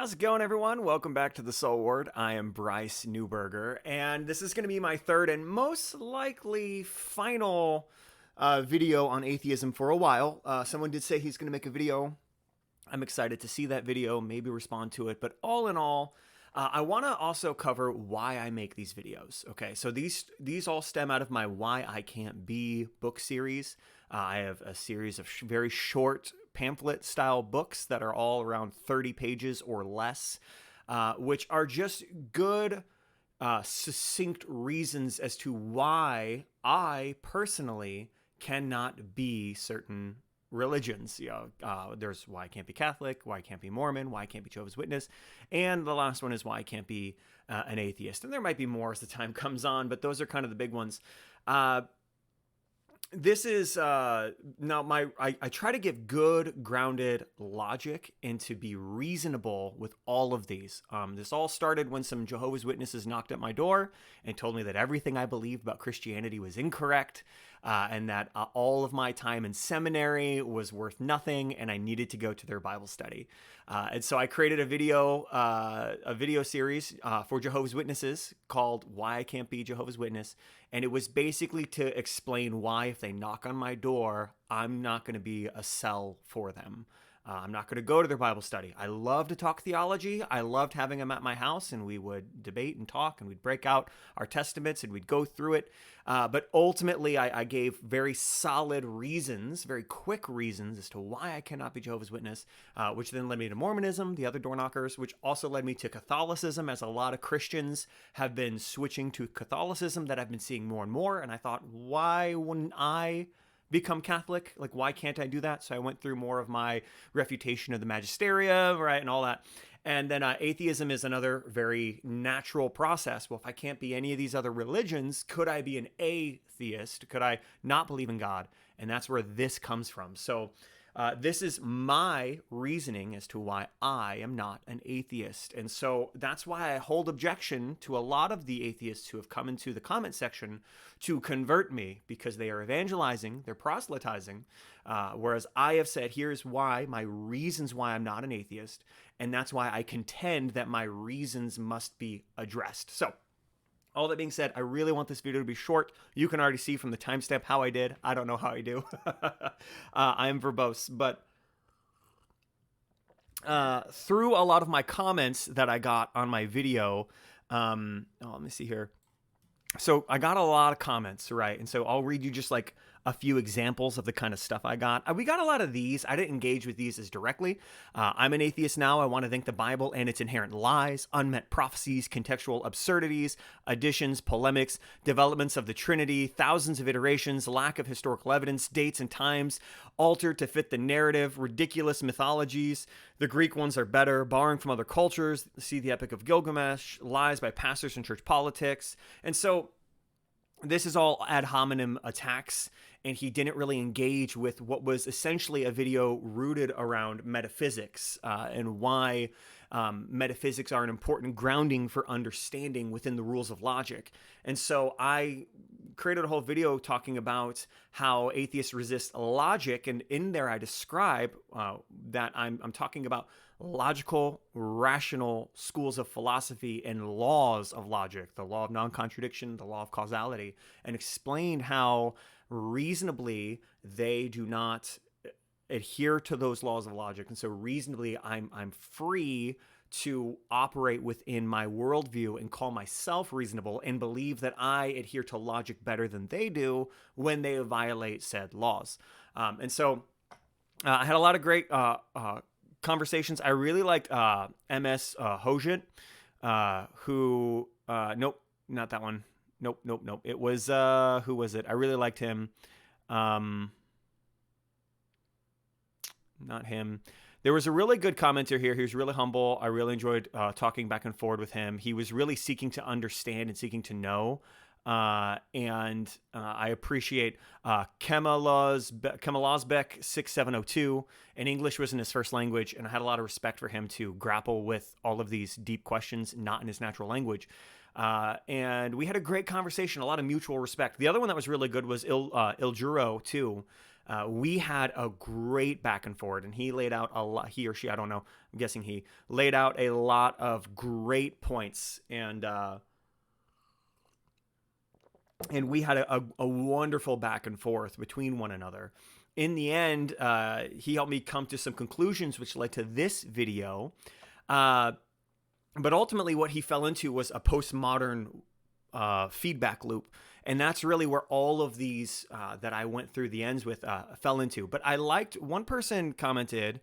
How's it going, everyone? Welcome back to the Soul Word. I am Bryce Newberger, and this is going to be my third and most likely final video on atheism for a while. Someone did say he's going to make a video. I'm excited to see that video, maybe respond to it, but all in all, I want to also cover why I make these videos. Okay, so these all stem out of my Why I Can't Be book series. I have a series of very short pamphlet style books that are all around 30 pages or less, which are just good, succinct reasons as to why I personally cannot be certain religions. There's why I can't be Catholic, why I can't be Mormon, why I can't be Jehovah's Witness, and the last one is why I can't be an atheist. And there might be more as the time comes on, but those are kind of the big ones. This is now I try to give good grounded logic and to be reasonable with all of these. This all started when some Jehovah's Witnesses knocked at my door and told me that everything I believed about Christianity was incorrect, and that all of my time in seminary was worth nothing, and I needed to go to their Bible study. And so I created a video series for Jehovah's Witnesses called Why I Can't Be Jehovah's Witness. And it was basically to explain why, if they knock on my door, I'm not going to be a sell for them. I'm not going to go to their Bible study. I love to talk theology. I loved having them at my house, and we would debate and talk, and we'd break out our testaments, and we'd go through it. But ultimately, I gave very solid reasons, very quick reasons as to why I cannot be Jehovah's Witness, which then led me to Mormonism, the other door knockers, which also led me to Catholicism, as a lot of Christians have been switching to Catholicism that I've been seeing more and more. And I thought, why wouldn't I become Catholic? Like, why can't I do that? So I went through more of my refutation of the magisteria, right, and all that. And then atheism is another very natural process. Well, if I can't be any of these other religions, could I be an atheist? Could I not believe in God? And that's where this comes from. So this is my reasoning as to why I am not an atheist. And so that's why I hold objection to a lot of the atheists who have come into the comment section to convert me, because they are evangelizing, they're proselytizing, whereas I have said, here's why, my reasons why I'm not an atheist, and that's why I contend that my reasons must be addressed. So all that being said, I really want this video to be short. You can already see from the timestamp how I did. I don't know how I do. I am verbose, but through a lot of my comments that I got on my video, let me see here. So I got a lot of comments, right? And so I'll read you just like a few examples of the kind of stuff I got. We got a lot of these. I didn't engage with these as directly. I'm an atheist now. I want to think the Bible and its inherent lies, unmet prophecies, contextual absurdities, additions, polemics, developments of the Trinity, thousands of iterations, lack of historical evidence, dates and times, altered to fit the narrative, ridiculous mythologies. The Greek ones are better, borrowing from other cultures. See the Epic of Gilgamesh, lies by pastors in church politics. And so this is all ad hominem attacks, and he didn't really engage with what was essentially a video rooted around metaphysics and why metaphysics are an important grounding for understanding within the rules of logic. And so I created a whole video talking about how atheists resist logic, and in there I describe that I'm talking about logical, rational schools of philosophy and laws of logic, the law of non-contradiction, the law of causality, and explained how reasonably they do not adhere to those laws of logic. And so reasonably I'm free to operate within my worldview and call myself reasonable and believe that I adhere to logic better than they do when they violate said laws. And so I had a lot of great conversations. I really liked MS Hojent, who nope, not that one. Nope. It was who was it? I really liked him. Not him. There was a really good commenter here. He was really humble. I really enjoyed talking back and forward with him. He was really seeking to understand and seeking to know. And I appreciate Kemalazbek 6702. And English wasn't his first language, and I had a lot of respect for him to grapple with all of these deep questions, not in his natural language. And we had a great conversation, a lot of mutual respect. The other one that was really good was Iljuro too. We had a great back and forth, and he laid out a lot. He or she, I don't know. I'm guessing he laid out a lot of great points, and we had a wonderful back and forth between one another. In the end, he helped me come to some conclusions, which led to this video. But ultimately, what he fell into was a postmodern feedback loop. And that's really where all of these that I went through the ends with fell into. But I liked, one person commented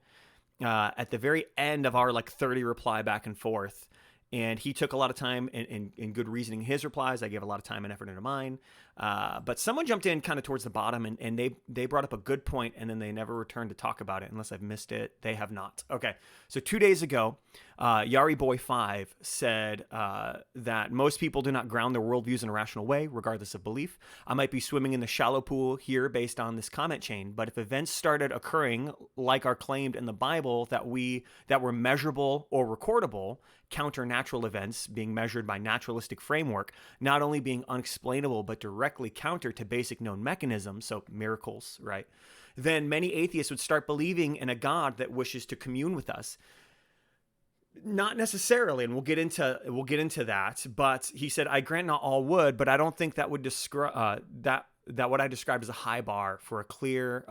at the very end of our 30 reply back and forth. And he took a lot of time and good reasoning in his replies. I gave a lot of time and effort into mine. But someone jumped in kind of towards the bottom, and they brought up a good point, and then they never returned to talk about it. Unless I've missed it, they have not. Okay, so 2 days ago, Yari Boy 5 said that most people do not ground their worldviews in a rational way, regardless of belief. I might be swimming in the shallow pool here based on this comment chain, but if events started occurring like are claimed in the Bible that were measurable or recordable, counter natural events being measured by naturalistic framework, not only being unexplainable but directly counter to basic known mechanisms, so miracles, right? Then many atheists would start believing in a God that wishes to commune with us. Not necessarily, and we'll get into that. But he said, "I grant not all would, but I don't think that would describe that what I described as a high bar for clear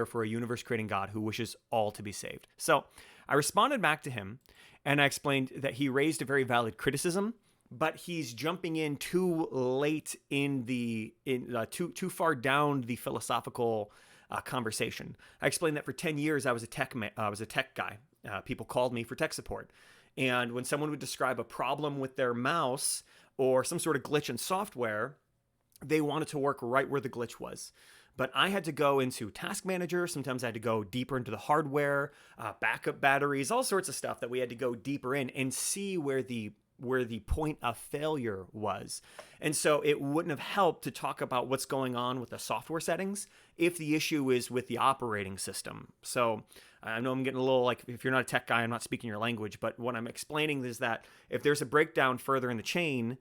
for a universe creating God who wishes all to be saved." So I responded back to him, and I explained that he raised a very valid criticism, but he's jumping in too late too far down the philosophical conversation. I explained that for 10 years I was a tech guy. People called me for tech support, and when someone would describe a problem with their mouse or some sort of glitch in software, they wanted to work right where the glitch was. But I had to go into Task Manager. Sometimes I had to go deeper into the hardware, backup batteries, all sorts of stuff that we had to go deeper in and see where the point of failure was. And so it wouldn't have helped to talk about what's going on with the software settings if the issue is with the operating system. So I know I'm getting a little if you're not a tech guy, I'm not speaking your language, but what I'm explaining is that if there's a breakdown further in the chain,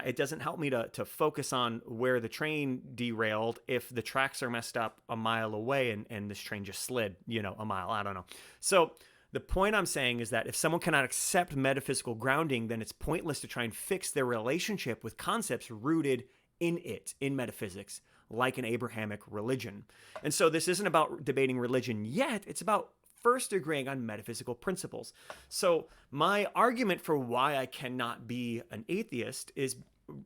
it doesn't help me to focus on where the train derailed if the tracks are messed up a mile away and this train just slid, a mile. I don't know. So the point I'm saying is that if someone cannot accept metaphysical grounding, then it's pointless to try and fix their relationship with concepts rooted in metaphysics, like an Abrahamic religion. And so this isn't about debating religion yet. It's about first agreeing on metaphysical principles. So my argument for why I cannot be an atheist is,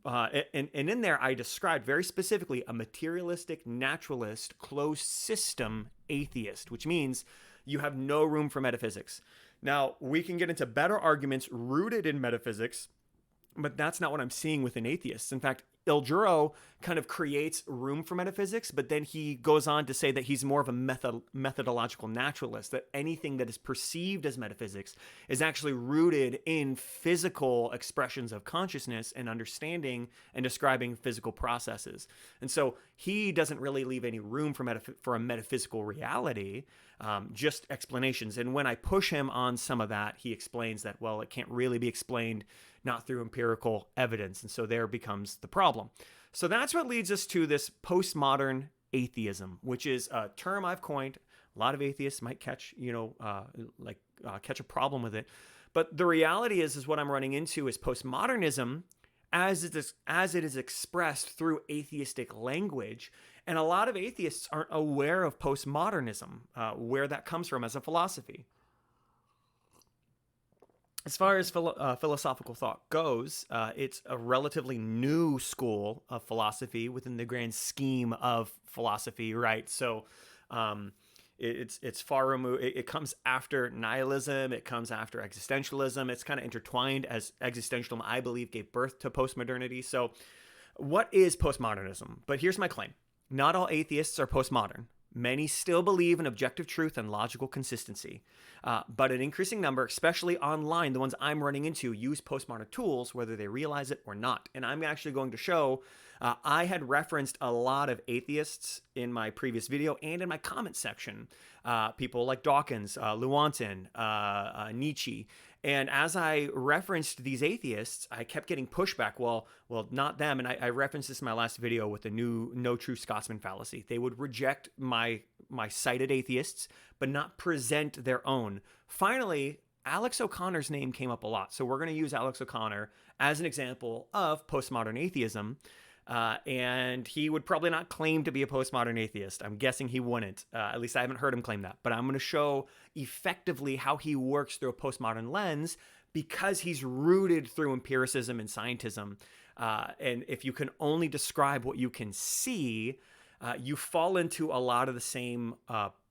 and in there I described very specifically a materialistic, naturalist, closed system atheist, which means you have no room for metaphysics. Now, we can get into better arguments rooted in metaphysics, but that's not what I'm seeing within atheists. In fact, Il Duro kind of creates room for metaphysics, but then he goes on to say that he's more of a methodological naturalist, that anything that is perceived as metaphysics is actually rooted in physical expressions of consciousness and understanding and describing physical processes. And so he doesn't really leave any room for a metaphysical reality, just explanations. And when I push him on some of that, he explains that, well, it can't really be explained not through empirical evidence. And so there becomes the problem. So that's what leads us to this postmodern atheism, which is a term I've coined. A lot of atheists might catch a problem with it. But the reality is what I'm running into is postmodernism as it is expressed through atheistic language. And a lot of atheists aren't aware of postmodernism, where that comes from as a philosophy. As far as philosophical thought goes, it's a relatively new school of philosophy within the grand scheme of philosophy, right? So it's far removed. It comes after nihilism. It comes after existentialism. It's kind of intertwined, as existentialism, I believe, gave birth to postmodernity. So what is postmodernism? But here's my claim. Not all atheists are postmodern. Many still believe in objective truth and logical consistency, but an increasing number, especially online, the ones I'm running into, use postmodern tools, whether they realize it or not. And I'm actually going to show, I had referenced a lot of atheists in my previous video and in my comment section, people like Dawkins, Lewontin, Nietzsche, And as I referenced these atheists, I kept getting pushback. Well, not them. And I referenced this in my last video with the new no true Scotsman fallacy. They would reject my cited atheists, but not present their own. Finally, Alex O'Connor's name came up a lot. So we're going to use Alex O'Connor as an example of postmodern atheism. And he would probably not claim to be a postmodern atheist. I'm guessing he wouldn't. At least I haven't heard him claim that. But I'm going to show effectively how he works through a postmodern lens because he's rooted through empiricism and scientism. And if you can only describe what you can see, you fall into a lot of the same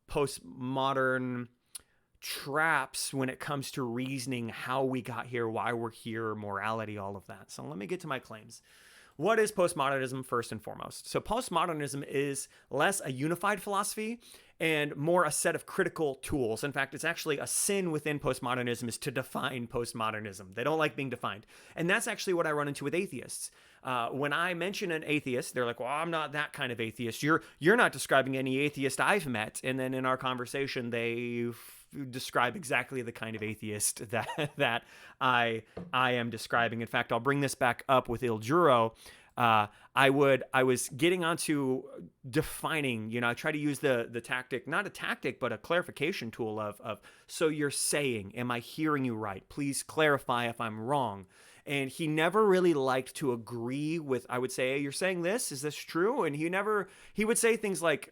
postmodern traps when it comes to reasoning how we got here, why we're here, morality, all of that. So let me get to my claims. What is postmodernism first and foremost? So postmodernism is less a unified philosophy and more a set of critical tools. In fact, it's actually a sin within postmodernism is to define postmodernism. They don't like being defined. And that's actually what I run into with atheists. When I mention an atheist, they're like, well, I'm not that kind of atheist. You're not describing any atheist I've met. And then in our conversation, they describe exactly the kind of atheist that I am describing. In fact, I'll bring this back up with Il Juro. I was getting onto defining, I try to use the tactic, not a tactic, but a clarification tool of, so you're saying, am I hearing you right? Please clarify if I'm wrong. And he never really liked to agree with, I would say, hey, you're saying this, is this true? And he would say things like,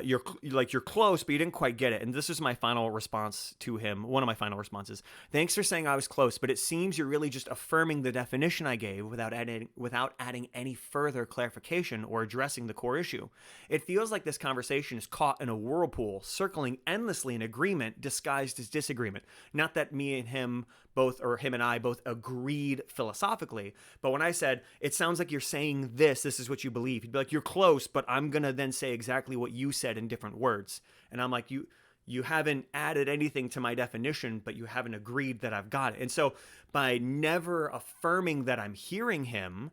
you're close, but you didn't quite get it. And this is my final response to him. One of my final responses. Thanks for saying I was close, but it seems you're really just affirming the definition I gave without adding any further clarification or addressing the core issue. It feels like this conversation is caught in a whirlpool, circling endlessly in agreement disguised as disagreement. Not that me and him both, or him and I both agreed philosophically, but when I said, it sounds like you're saying this is what you believe, he'd be like, you're close, but I'm going to then say exactly what you said in different words. And I'm like, you haven't added anything to my definition, but you haven't agreed that I've got it. And so by never affirming that I'm hearing him,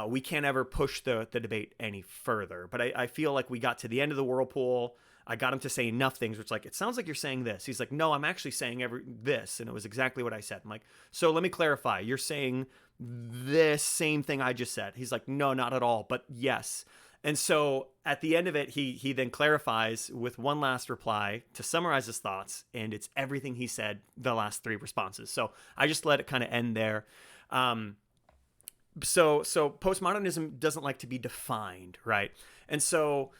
we can't ever push the debate any further. But I feel like we got to the end of the whirlpool. I got him to say enough things where it's like, it sounds like you're saying this. He's like, no, I'm actually saying this. And it was exactly what I said. I'm like, so let me clarify. You're saying this same thing I just said. He's like, no, not at all, but yes. And so at the end of it, he then clarifies with one last reply to summarize his thoughts. And it's everything he said, the last three responses. So I just let it kind of end there. So postmodernism doesn't like to be defined, right? And so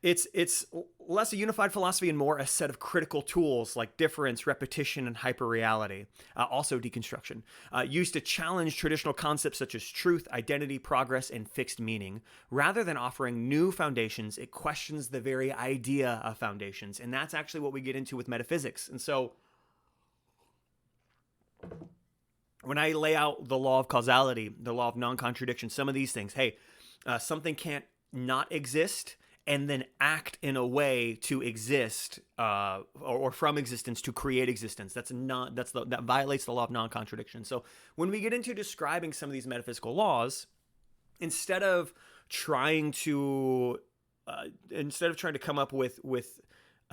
it's less a unified philosophy and more a set of critical tools like difference, repetition, and hyperreality. Also deconstruction, used to challenge traditional concepts such as truth, identity, progress, and fixed meaning. Rather than offering new foundations, it questions the very idea of foundations. And that's actually what we get into with metaphysics. And so when I lay out the law of causality, the law of non-contradiction, some of these things, hey, something can't not exist and then act in a way to exist, or from existence to create existence. That violates the law of non-contradiction. So when we get into describing some of these metaphysical laws, instead of trying to come up with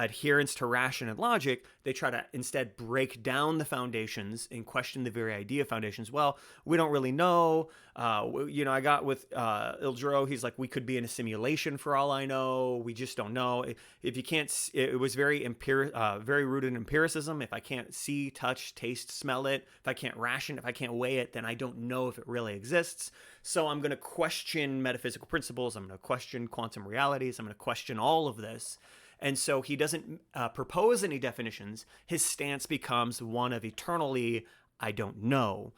adherence to ration and logic, they try to instead break down the foundations and question the very idea of foundations. Well, we don't really know. I got with Il Juro, he's like, we could be in a simulation for all I know. We just don't know. If you can't, it was very rooted in empiricism. If I can't see, touch, taste, smell it, if I can't ration, if I can't weigh it, then I don't know if it really exists. So I'm going to question metaphysical principles. I'm going to question quantum realities. I'm going to question all of this. And so he doesn't propose any definitions. His stance becomes one of eternally, I don't know,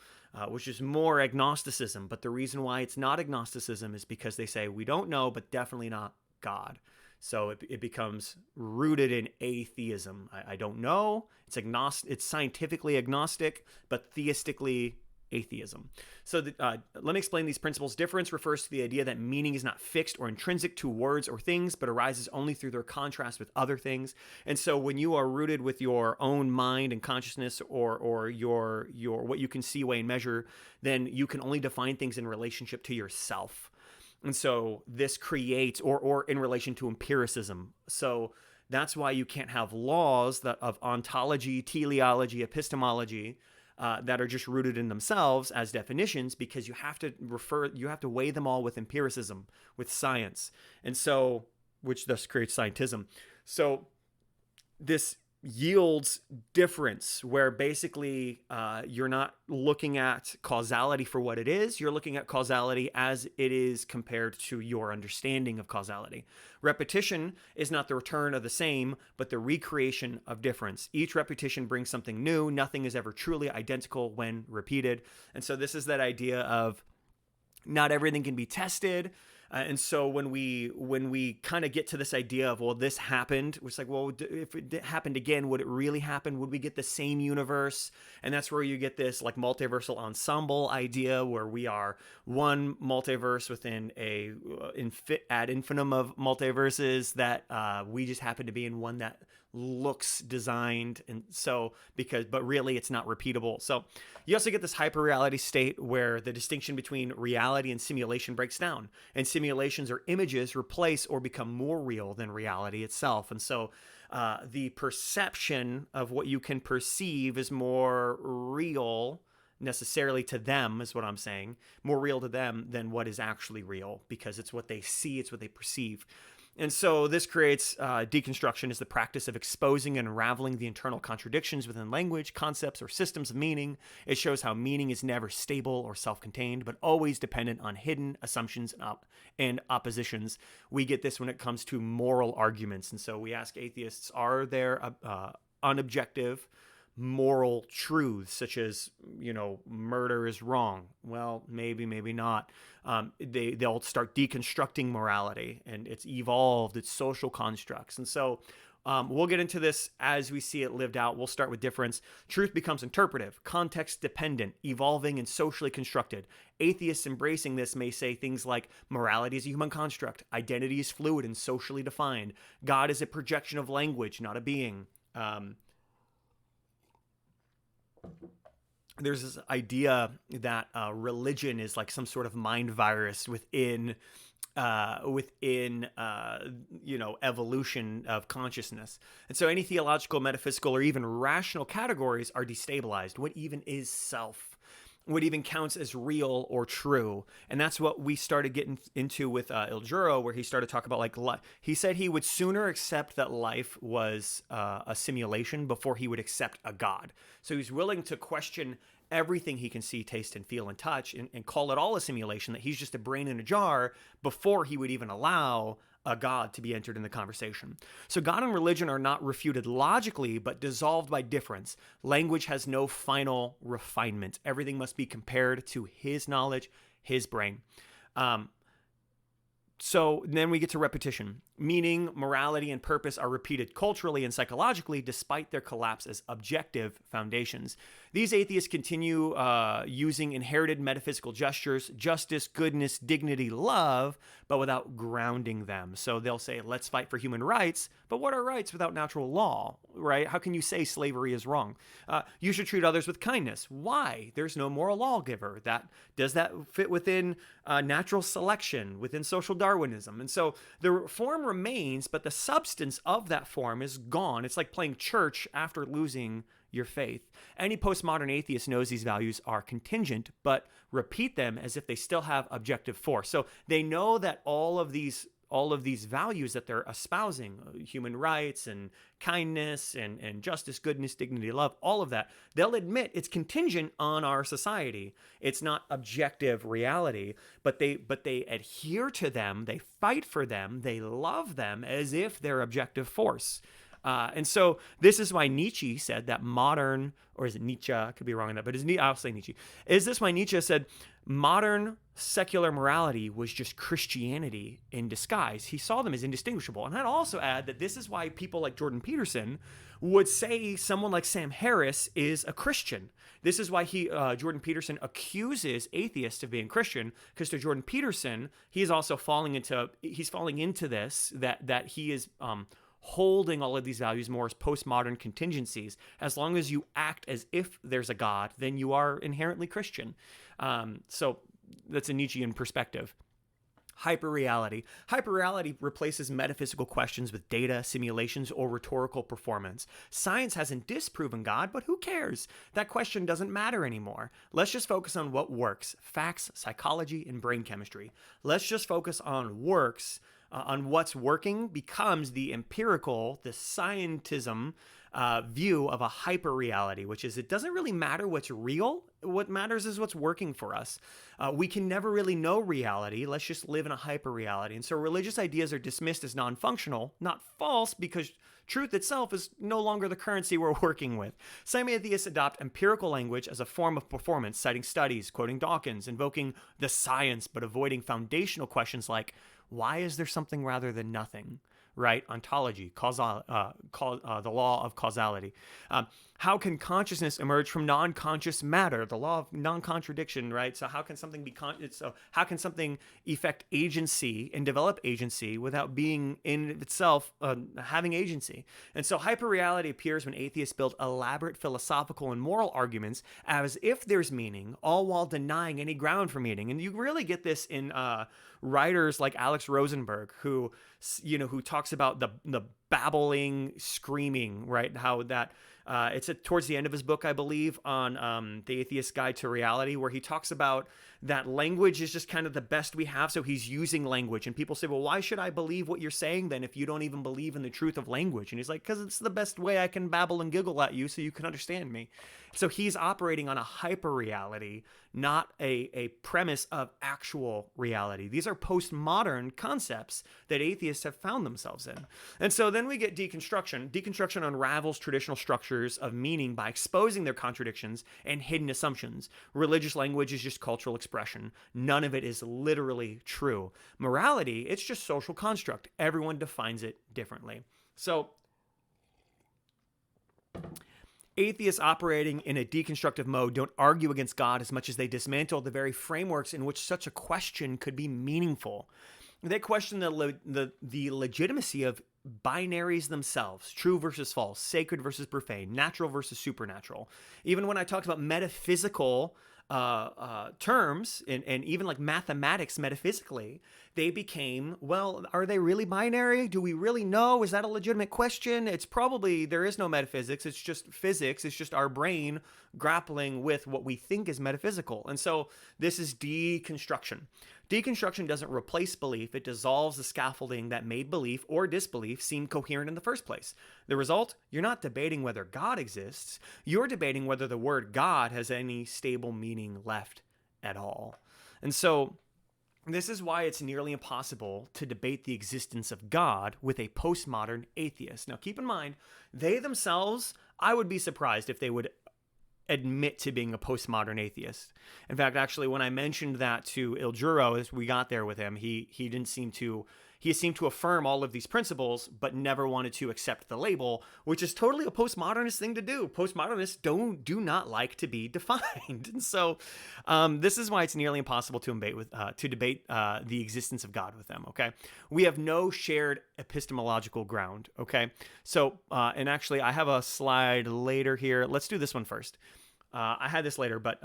which is more agnosticism. But the reason why it's not agnosticism is because they say we don't know, but definitely not God. So it becomes rooted in atheism. I don't know. It's scientifically agnostic, but theistically atheism. So let me explain these principles. Difference refers to the idea that meaning is not fixed or intrinsic to words or things, but arises only through their contrast with other things. And so when you are rooted with your own mind and consciousness, or your what you can see, weigh, and measure, then you can only define things in relationship to yourself. And so this creates, or in relation to empiricism. So That's why you can't have laws of ontology, teleology, epistemology that are just rooted in themselves as definitions, because you have to weigh them all with empiricism, with science, and so, which thus creates scientism. So this yields difference, where basically you're not looking at causality for what it is, you're looking at causality as it is compared to your understanding of causality. Repetition is not the return of the same, but the recreation of difference. Each repetition brings something new. Nothing is ever truly identical when repeated. And so this is that idea of not everything can be tested. And so when we kind of get to this idea of, well, this happened, it's like, well, if it happened again, would it really happen? Would we get the same universe? And that's where you get this like multiversal ensemble idea, where we are one multiverse within a ad infinitum of multiverses, that we just happen to be in one that looks designed, and so but really it's not repeatable. So you also get this hyperreality state where the distinction between reality and simulation breaks down, and simulations or images replace or become more real than reality itself. And so the perception of what you can perceive is more real necessarily to them, is what I'm saying, more real to them than what is actually real, because it's what they see, it's what they perceive. And so this creates deconstruction, is the practice of exposing and unraveling the internal contradictions within language, concepts, or systems of meaning. It shows how meaning is never stable or self-contained, but always dependent on hidden assumptions and oppositions. We get this when it comes to moral arguments. And so we ask atheists, are there unobjective moral truths, such as, murder is wrong? Well, maybe not. They'll start deconstructing morality, and it's evolved, it's social constructs. And so we'll get into this as we see it lived out. We'll start with difference. Truth becomes interpretive, context dependent, evolving, and socially constructed. Atheists embracing this may say things like, morality is a human construct, identity is fluid and socially defined, God is a projection of language, not a being. There's this idea that religion is like some sort of mind virus within evolution of consciousness. And so any theological, metaphysical, or even rational categories are destabilized. What even is self? What even counts as real or true? And that's what we started getting into with Il Juro, where he started talking about he said he would sooner accept that life was a simulation before he would accept a God. So he's willing to question everything he can see, taste, and feel and touch, and call it all a simulation, that he's just a brain in a jar, before he would even allow a God to be entered in the conversation. So God and religion are not refuted logically, but dissolved by difference. Language has no final refinement. Everything must be compared to his knowledge, his brain. So then we get to repetition. Meaning, morality, and purpose are repeated culturally and psychologically, despite their collapse as objective foundations. These atheists continue using inherited metaphysical gestures, justice, goodness, dignity, love, but without grounding them. So they'll say, let's fight for human rights, but what are rights without natural law, right? How can you say slavery is wrong? You should treat others with kindness. Why? There's no moral lawgiver. Does that fit within natural selection, within social Darwinism? And so the form remains, but the substance of that form is gone. It's like playing church after losing your faith. Any postmodern atheist knows these values are contingent, but repeat them as if they still have objective force. So they know that all of these values that they're espousing, human rights and kindness and justice, goodness, dignity, love, all of that, they'll admit it's contingent on our society. It's not objective reality, but they adhere to them, they fight for them, they love them as if they're objective force. And so this is why Nietzsche said that modern, or is it Nietzsche? I could be wrong on that, but I'll say Nietzsche. Is this why Nietzsche said modern secular morality was just Christianity in disguise? He saw them as indistinguishable. And I'd also add that this is why people like Jordan Peterson would say someone like Sam Harris is a Christian. This is why Jordan Peterson accuses atheists of being Christian, because to Jordan Peterson, he's falling into this, that he is holding all of these values more as postmodern contingencies. As long as you act as if there's a God, then you are inherently Christian. So that's a Nietzschean perspective. Hyperreality. Hyperreality replaces metaphysical questions with data, simulations, or rhetorical performance. Science hasn't disproven God, but who cares? That question doesn't matter anymore. Let's just focus on what works: facts, psychology, and brain chemistry. Let's just focus on on what's working becomes the empirical, the scientism view of a hyperreality, which is it doesn't really matter what's real. What matters is what's working for us. We can never really know reality. Let's just live in a hyperreality. And so religious ideas are dismissed as non-functional, not false, because truth itself is no longer the currency we're working with. Semi-atheists adopt empirical language as a form of performance, citing studies, quoting Dawkins, invoking the science, but avoiding foundational questions like, why is there something rather than nothing? Right? Ontology, the law of causality. How can consciousness emerge from non-conscious matter? The law of non-contradiction, right? So how can something how can something effect agency and develop agency without being in itself having agency? And so hyperreality appears when atheists build elaborate philosophical and moral arguments as if there's meaning, all while denying any ground for meaning. And you really get this in writers like Alex Rosenberg, who talks about the babbling, screaming, right? How that it's towards the end of his book, I believe, on The Atheist Guide to Reality, where he talks about that language is just kind of the best we have. So he's using language, and people say, well, why should I believe what you're saying then if you don't even believe in the truth of language? And he's like, because it's the best way I can babble and giggle at you so you can understand me. So he's operating on a hyper reality, not a premise of actual reality. These are postmodern concepts that atheists have found themselves in. And so then we get deconstruction. Deconstruction unravels traditional structures of meaning by exposing their contradictions and hidden assumptions. Religious language is just cultural expression. None of it is literally true. Morality, it's just social construct. Everyone defines it differently. So atheists operating in a deconstructive mode don't argue against God as much as they dismantle the very frameworks in which such a question could be meaningful. They question the legitimacy of binaries themselves, true versus false, sacred versus profane, natural versus supernatural. Even when I talked about metaphysical terms and even like mathematics metaphysically, they became, well, are they really binary? Do we really know? Is that a legitimate question? It's probably, there is no metaphysics. It's just physics. It's just our brain grappling with what we think is metaphysical. And so this is deconstruction. Deconstruction doesn't replace belief. It dissolves the scaffolding that made belief or disbelief seem coherent in the first place. The result, you're not debating whether God exists. You're debating whether the word God has any stable meaning left at all. And so this is why it's nearly impossible to debate the existence of God with a postmodern atheist. Now, keep in mind, they themselves, I would be surprised if they would admit to being a postmodern atheist. In fact, actually, when I mentioned that to Il Juro, as we got there with him, he seemed to affirm all of these principles, but never wanted to accept the label, which is totally a postmodernist thing to do. Postmodernists do not like to be defined. And so this is why it's nearly impossible to debate the existence of God with them, okay? We have no shared epistemological ground, okay? So, and actually, I have a slide later here. Let's do this one first. I had this later, but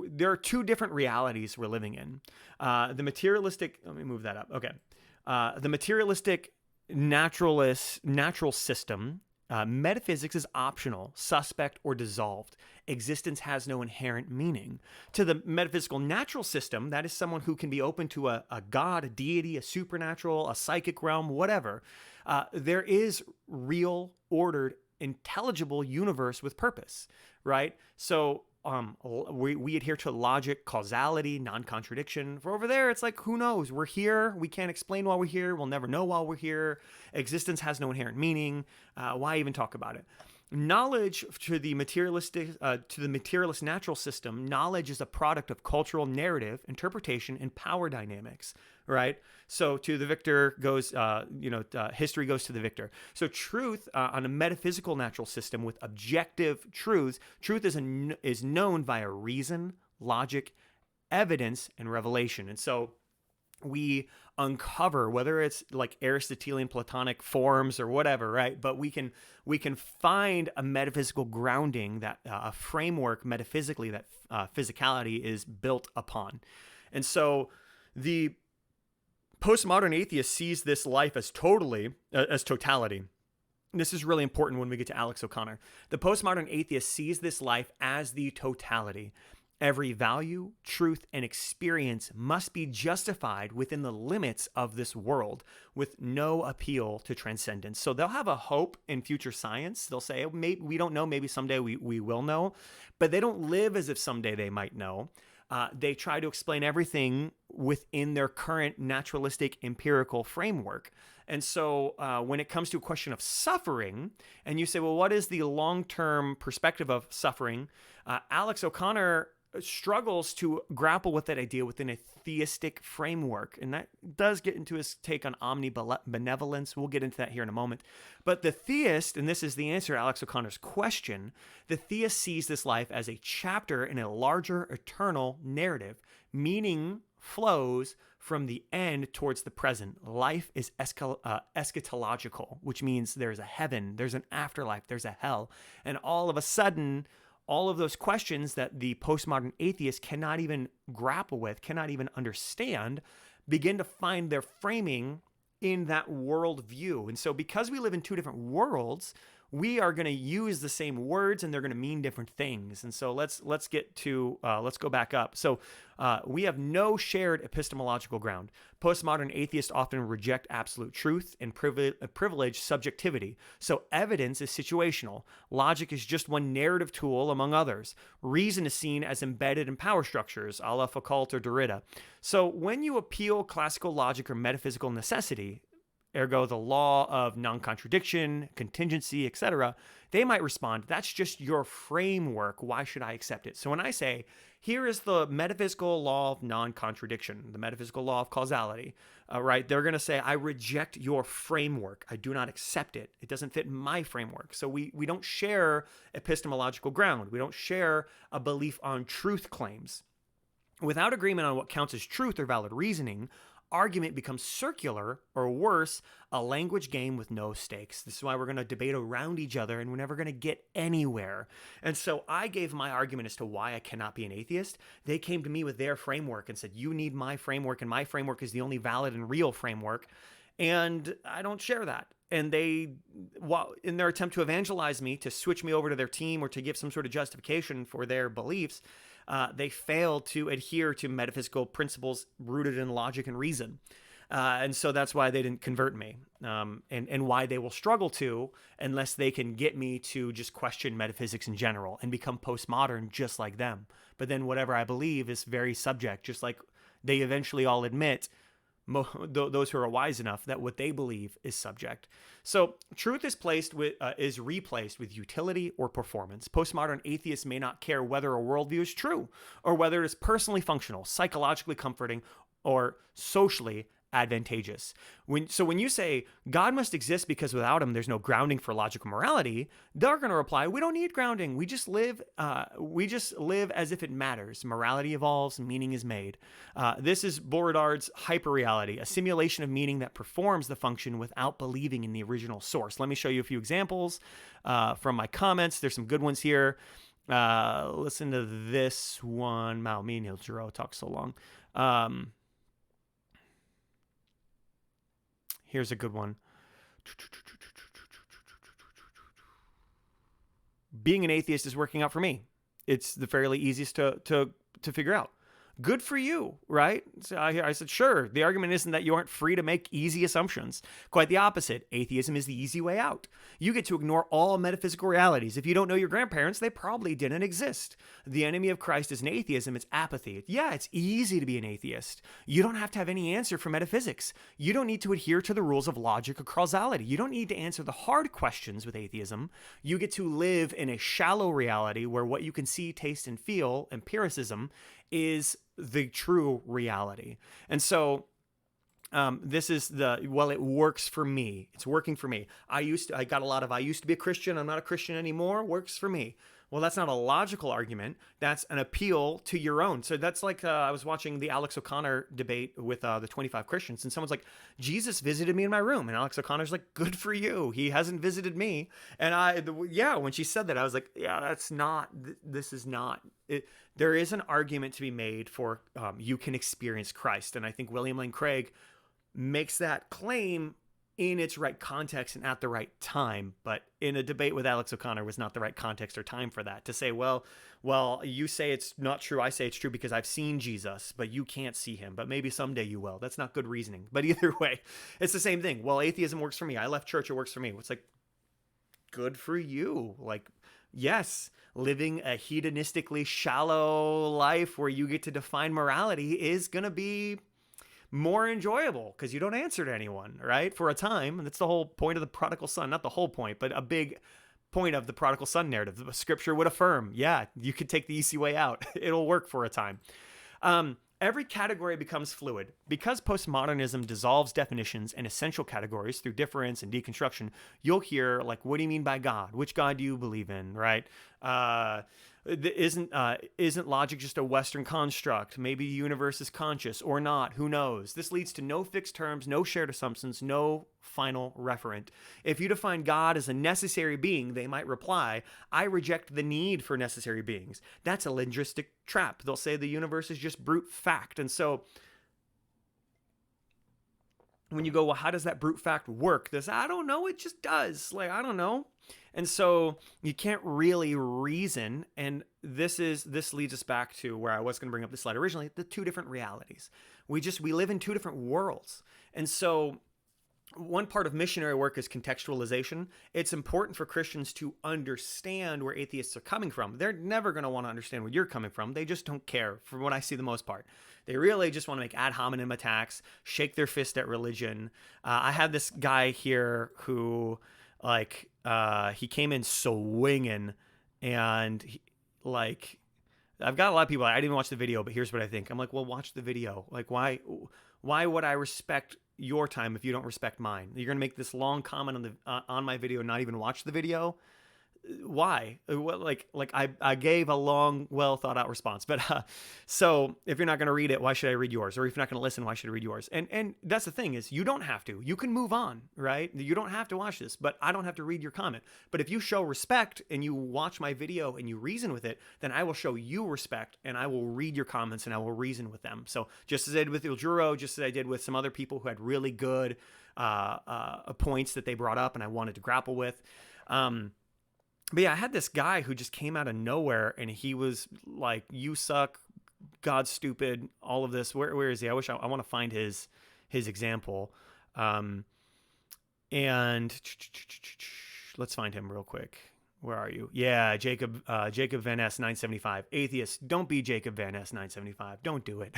there are two different realities we're living in. The materialistic, let me move that up, okay. The materialistic natural system, metaphysics is optional, suspect, or dissolved. Existence has no inherent meaning. To the metaphysical natural system, that is someone who can be open to a god, a deity, a supernatural, a psychic realm, whatever. There is real, ordered, intelligible universe with purpose, right? So we adhere to logic, causality, non-contradiction. For over there, it's like, who knows? We're here. We can't explain why we're here. We'll never know why we're here. Existence has no inherent meaning. Why even talk about it? Knowledge to the materialist natural system, knowledge is a product of cultural narrative, interpretation, and power dynamics, right? So to the victor goes, history goes to the victor. So truth on a metaphysical natural system with objective truth is known via reason, logic, evidence, and revelation. And so we uncover, whether it's like Aristotelian Platonic forms or whatever, right? But we can find a metaphysical grounding, that a framework metaphysically that physicality is built upon. And so the postmodern atheist sees this life as totality. This is really important when we get to Alex O'Connor. The postmodern atheist sees this life as the totality. Every value, truth, and experience must be justified within the limits of this world, with no appeal to transcendence. So they'll have a hope in future science. They'll say, maybe we don't know, maybe someday we will know, but they don't live as if someday they might know. They try to explain everything within their current naturalistic empirical framework. And so when it comes to a question of suffering, and you say, well, what is the long-term perspective of suffering? Alex O'Connor struggles to grapple with that idea within a theistic framework. And that does get into his take on omnibenevolence. We'll get into that here in a moment. But the theist, and this is the answer to Alex O'Connor's question, the theist sees this life as a chapter in a larger eternal narrative. Meaning flows from the end towards the present. Life is eschatological, which means there's a heaven, there's an afterlife, there's a hell. And all of a sudden, all of those questions that the postmodern atheist cannot even grapple with, cannot even understand, begin to find their framing in that worldview. And so because we live in two different worlds, we are going to use the same words and they're going to mean different things. And so let's go back up. So we have no shared epistemological ground. Postmodern atheists often reject absolute truth and privilege subjectivity. So evidence is situational. Logic is just one narrative tool among others. Reason is seen as embedded in power structures, a la Foucault or Derrida. So when you appeal classical logic or metaphysical necessity, ergo the law of non-contradiction, contingency, etc., they might respond, that's just your framework. Why should I accept it? So when I say, here is the metaphysical law of non-contradiction, the metaphysical law of causality, right? They're going to say, I reject your framework. I do not accept it. It doesn't fit my framework. So we don't share epistemological ground. We don't share a belief on truth claims. Without agreement on what counts as truth or valid reasoning, argument becomes circular, or worse, a language game with no stakes. This is why we're going to debate around each other and we're never going to get anywhere. And so I gave my argument as to why I cannot be an atheist. They came to me with their framework and said, you need my framework, and my framework is the only valid and real framework. And I don't share that. And they, in their attempt to evangelize me, to switch me over to their team or to give some sort of justification for their beliefs, they fail to adhere to metaphysical principles rooted in logic and reason. And so that's why they didn't convert me, and why they will struggle to unless they can get me to just question metaphysics in general and become postmodern just like them. But then whatever I believe is very subject, just like they eventually all admit, those who are wise enough, that what they believe is subject. So truth is replaced with utility or performance. Postmodern atheists may not care whether a worldview is true or whether it is personally functional, psychologically comforting, or socially advantageous. When you say God must exist because without him there's no grounding for logical morality, they're going to reply, we don't need grounding. We just live as if it matters. Morality evolves, meaning is made. This is Baudrillard's hyperreality, a simulation of meaning that performs the function without believing in the original source. Let me show you a few examples from my comments. There's some good ones here. Listen to this one. Wow, me and Neil Giroux talk so long. Here's a good one. Being an atheist is working out for me. It's the fairly easiest to figure out. Good for you, right? So I said, sure. The argument isn't that you aren't free to make easy assumptions. Quite the opposite. Atheism is the easy way out. You get to ignore all metaphysical realities. If you don't know your grandparents, they probably didn't exist. The enemy of Christ isn't atheism, it's apathy. Yeah, it's easy to be an atheist. You don't have to have any answer for metaphysics. You don't need to adhere to the rules of logic or causality. You don't need to answer the hard questions with atheism. You get to live in a shallow reality where what you can see, taste, and feel, empiricism, is the true reality. And so this is it works for me. It's working for me. I used to be a Christian. I'm not a Christian anymore. Works for me. Well, that's not a logical argument. That's an appeal to your own. So that's like, I was watching the Alex O'Connor debate with the 25 Christians, and someone's like, Jesus visited me in my room. And Alex O'Connor's like, good for you. He hasn't visited me. And when she said that, I was like, yeah, this is not it. There is an argument to be made for you can experience Christ. And I think William Lane Craig makes that claim in its right context and at the right time. But in a debate with Alex O'Connor was not the right context or time for that. To say, well, you say it's not true, I say it's true because I've seen Jesus, but you can't see him, but maybe someday you will. That's not good reasoning. But either way, it's the same thing. Well, atheism works for me. I left church, it works for me. It's like, good for you. Like, yes, living a hedonistically shallow life where you get to define morality is going to be more enjoyable because you don't answer to anyone, right? For a time. And that's the whole point of the prodigal son. Not the whole point, but a big point of the prodigal son narrative. The scripture would affirm, yeah, you could take the easy way out. It'll work for a time. Every category becomes fluid. Because postmodernism dissolves definitions and essential categories through difference and deconstruction, you'll hear, like, what do you mean by God? Which God do you believe in, right? Isn't logic just a Western construct? Maybe the universe is conscious or not. Who knows? This leads to no fixed terms, no shared assumptions, no final referent. If you define God as a necessary being, they might reply, I reject the need for necessary beings. That's a linguistic trap. They'll say the universe is just brute fact. And so when you go, well, how does that brute fact work? I don't know. It just does. Like, I don't know. And so you can't really reason. And this leads us back to where I was going to bring up this slide originally, the two different realities. We live in two different worlds. And so one part of missionary work is contextualization. It's important for Christians to understand where atheists are coming from. They're never going to want to understand where you're coming from. They just don't care, from what I see the most part. They really just want to make ad hominem attacks, shake their fist at religion. I had this guy here who, like, he came in swinging, and I've got a lot of people. I didn't even watch the video, but here's what I think. I'm like, well, watch the video. Like, why would I respect your time if you don't respect mine? You're gonna make this long comment on my video and not even watch the video. Why? I gave a long, well thought out response. But so if you're not going to read it, why should I read yours? Or if you're not going to listen, why should I read yours? And that's the thing, is you don't have to. You can move on, right? You don't have to watch this, but I don't have to read your comment. But if you show respect and you watch my video and you reason with it, then I will show you respect and I will read your comments and I will reason with them. So just as I did with Iljuro, just as I did with some other people who had really good points that they brought up and I wanted to grapple with. But yeah, I had this guy who just came out of nowhere and he was like, you suck, God's stupid, all of this. Where is he? I wish I want to find his example. And let's find him real quick. Where are you? Yeah, Jacob Van S 975. Atheist, don't be Jacob Van S 975. Don't do it.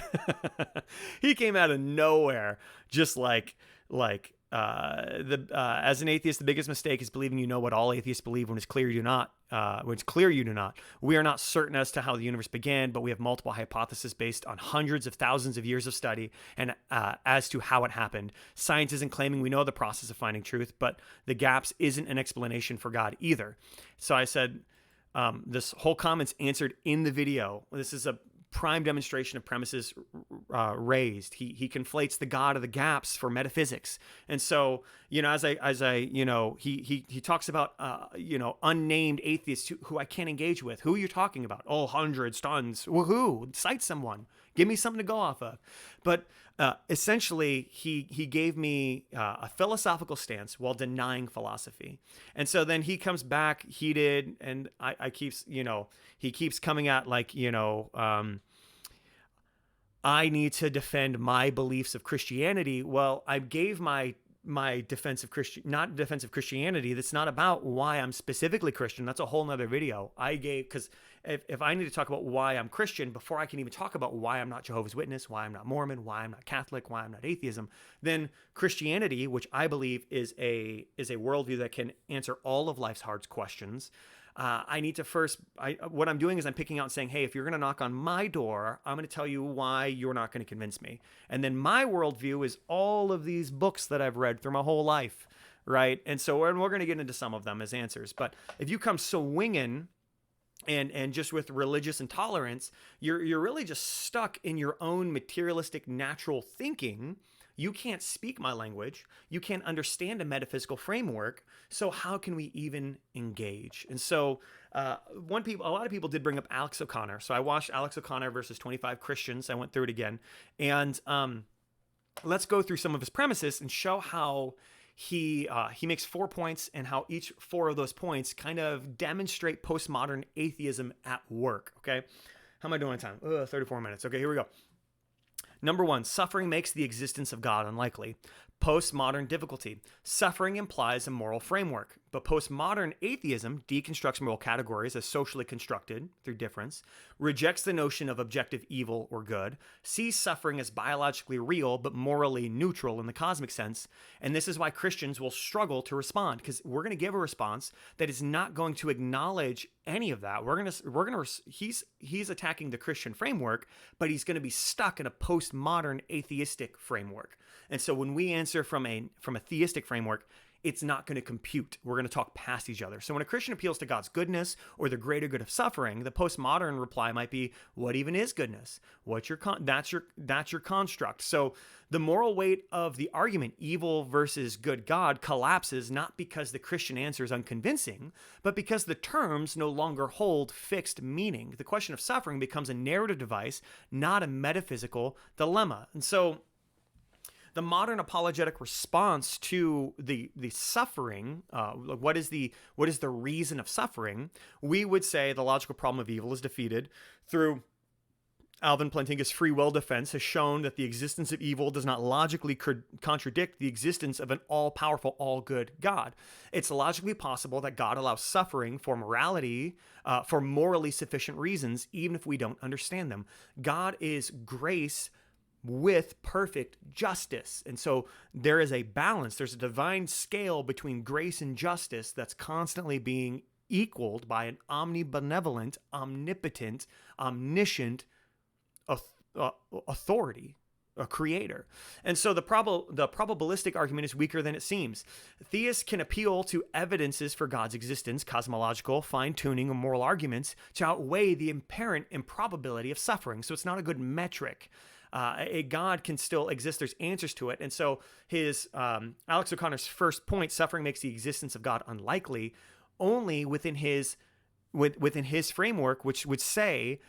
He came out of nowhere, just like as an atheist, the biggest mistake is believing you know what all atheists believe when it's clear you do not. We are not certain as to how the universe began, but we have multiple hypotheses based on hundreds of thousands of years of study and as to how it happened. Science isn't claiming we know the process of finding truth, but the gaps isn't an explanation for God either. So I said, this whole comment's answered in the video. This is a prime demonstration of premises raised. He conflates the God of the gaps for metaphysics. And so, as he talks about, unnamed atheists who I can't engage with. Who are you talking about? Oh, hundreds, tons. Woohoo! Cite someone. Give me something to go off of. But essentially, he gave me a philosophical stance while denying philosophy. And so then he comes back heated, and he keeps coming at I need to defend my beliefs of Christianity. Well, I gave my defense of Christianity. That's not about why I'm specifically Christian. That's a whole nother video because if I need to talk about why I'm Christian before I can even talk about why I'm not Jehovah's Witness, why I'm not Mormon, why I'm not Catholic, why I'm not atheism, then Christianity, which I believe is a worldview that can answer all of life's hard questions. I need to what I'm doing is I'm picking out and saying, hey, if you're going to knock on my door, I'm going to tell you why you're not going to convince me. And then my worldview is all of these books that I've read through my whole life, right? And so we're going to get into some of them as answers. But if you come swinging and just with religious intolerance, you're really just stuck in your own materialistic natural thinking. You can't speak my language. You can't understand a metaphysical framework. So how can we even engage? And so a lot of people did bring up Alex O'Connor. So I watched Alex O'Connor versus 25 Christians. I went through it again. And let's go through some of his premises and show how he makes 4 points and how each 4 of those points kind of demonstrate postmodern atheism at work. Okay, how am I doing on time? 34 minutes. Okay, here we go. Number 1, suffering makes the existence of God unlikely. Postmodern difficulty. Suffering implies a moral framework, but postmodern atheism deconstructs moral categories as socially constructed through difference, rejects the notion of objective evil or good, sees suffering as biologically real but morally neutral in the cosmic sense, and this is why Christians will struggle to respond, because we're going to give a response that is not going to acknowledge any of that. He's attacking the Christian framework, but he's going to be stuck in a postmodern atheistic framework. And so when we answer from a theistic framework, it's not going to compute. We're going to talk past each other. So when a Christian appeals to God's goodness or the greater good of suffering, the postmodern reply might be, what even is goodness? That's your construct. So the moral weight of the argument, evil versus good God, collapses not because the Christian answer is unconvincing, but because the terms no longer hold fixed meaning. The question of suffering becomes a narrative device, not a metaphysical dilemma. And so the modern apologetic response to the suffering, what is the reason of suffering? We would say the logical problem of evil is defeated through Alvin Plantinga's free will defense has shown that the existence of evil does not logically contradict the existence of an all-powerful, all-good God. It's logically possible that God allows suffering for morality, for morally sufficient reasons, even if we don't understand them. God is grace with perfect justice. And so there is a balance. There's a divine scale between grace and justice that's constantly being equaled by an omnibenevolent, omnipotent, omniscient authority, a creator. And so the probabilistic argument is weaker than it seems. Theists can appeal to evidences for God's existence, cosmological, fine-tuning, and moral arguments to outweigh the apparent improbability of suffering. So it's not a good metric. A God can still exist. There's answers to it. And so his Alex O'Connor's first point, suffering makes the existence of God unlikely, only within his framework, which would say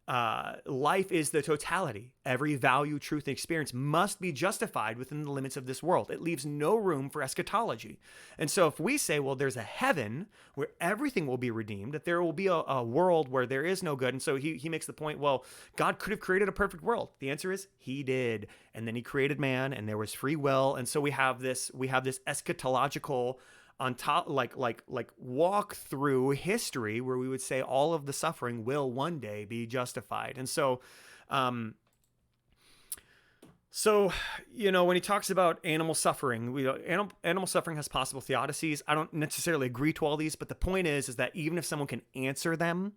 life is the totality. Every value, truth, and experience must be justified within the limits of this world. It leaves no room for eschatology. And so if we say, well, there's a heaven where everything will be redeemed, that there will be a world where there is no good. And so he makes the point, well, God could have created a perfect world. The answer is he did. And then he created man and there was free will. And so we have this eschatological on top, like walk through history where we would say all of the suffering will one day be justified. And so, when he talks about animal suffering, animal suffering has possible theodicies. I don't necessarily agree to all these, but the point is that even if someone can answer them,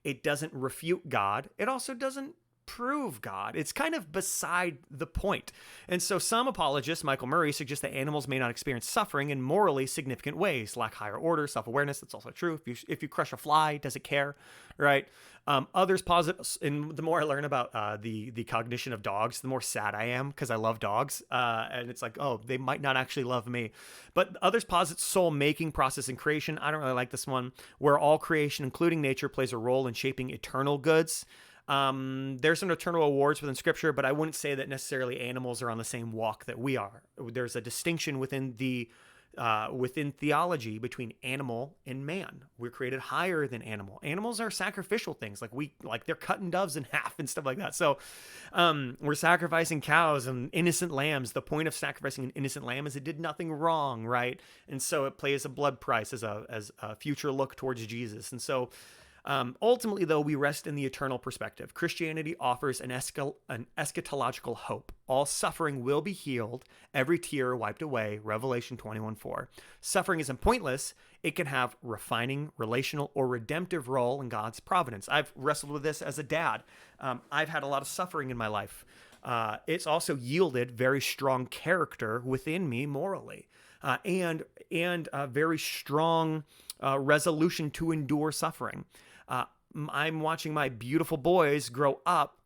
it doesn't refute God. It also doesn't prove God. It's kind of beside the point. And so some apologists, Michael Murray, suggest that animals may not experience suffering in morally significant ways, lack higher order, self-awareness. That's also true. If you crush a fly, does it care? Right? Others posit, and the more I learn about the cognition of dogs, the more sad I am because I love dogs. And it's like, oh, they might not actually love me. But others posit soul-making process in creation. I don't really like this one, where all creation, including nature, plays a role in shaping eternal goods. There's some eternal awards within scripture, but I wouldn't say that necessarily animals are on the same walk that we are. There's a distinction within theology between animal and man. We're created higher than animal. Animals are sacrificial things. Like they're cutting doves in half and stuff like that. So, we're sacrificing cows and innocent lambs. The point of sacrificing an innocent lamb is it did nothing wrong, right? And so it pays a blood price as a future look towards Jesus. And so, ultimately, though, we rest in the eternal perspective. Christianity offers an eschatological hope. All suffering will be healed, every tear wiped away, Revelation 21:4. Suffering isn't pointless. It can have refining, relational, or redemptive role in God's providence. I've wrestled with this as a dad. I've had a lot of suffering in my life. It's also yielded very strong character within me morally, and a very strong resolution to endure suffering. I'm watching my beautiful boys grow up,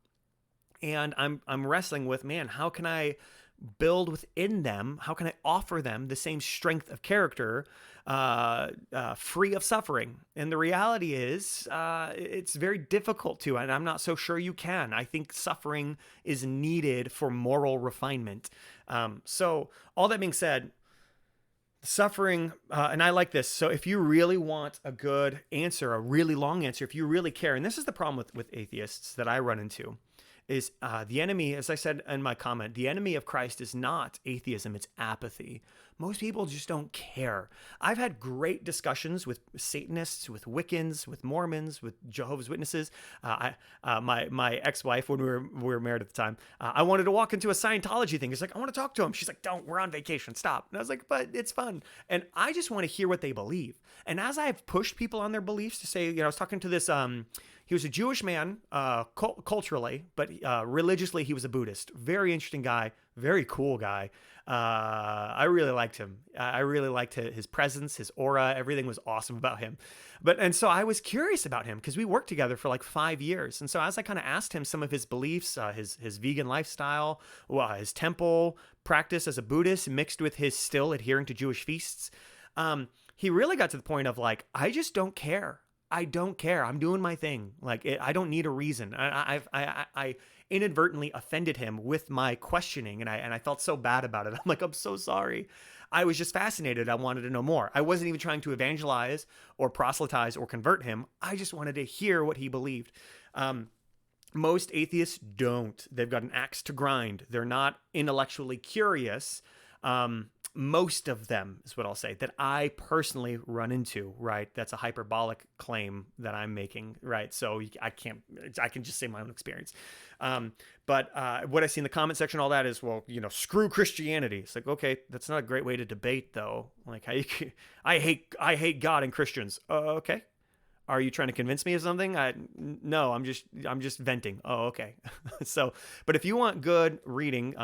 and I'm wrestling with, man, how can I build within them? How can I offer them the same strength of character free of suffering. And the reality is, it's very difficult to, and I'm not so sure you can. I think suffering is needed for moral refinement. So all that being said, suffering, and I like this. So if you really want a good answer, a really long answer, if you really care, and this is the problem with atheists that I run into, is the enemy, as I said in my comment, the enemy of Christ is not atheism, it's apathy. Most people just don't care. I've had great discussions with Satanists, with Wiccans, with Mormons, with Jehovah's Witnesses. My ex-wife, when we were married at the time, I wanted to walk into a Scientology thing. He's like, I want to talk to him. She's like, don't, we're on vacation, stop. And I was like, but it's fun. And I just want to hear what they believe. And as I've pushed people on their beliefs to say, I was talking to this, he was a Jewish man, culturally, but religiously he was a Buddhist. Very interesting guy, very cool guy. I really liked him. I really liked his presence, his aura. Everything was awesome about him. And so I was curious about him because we worked together for like 5 years. And so as I kind of asked him some of his beliefs, his vegan lifestyle, his temple practice as a Buddhist mixed with his still adhering to Jewish feasts, he really got to the point of like, I just don't care. I don't care. I'm doing my thing. Like, I don't need a reason. I inadvertently offended him with my questioning, and I felt so bad about it. I'm like, I'm so sorry. I was just fascinated. I wanted to know more. I wasn't even trying to evangelize or proselytize or convert him. I just wanted to hear what he believed. Most atheists don't. They've got an axe to grind. They're not intellectually curious. Most of them is what I'll say that I personally run into, right? That's a hyperbolic claim that I'm making, right? So I can just say my own experience. But what I see in the comment section, all that is, well, screw Christianity. It's like, okay, that's not a great way to debate though. Like I hate God and Christians. Okay. Are you trying to convince me of something? No, I'm just venting. Oh, okay. So, but if you want good reading,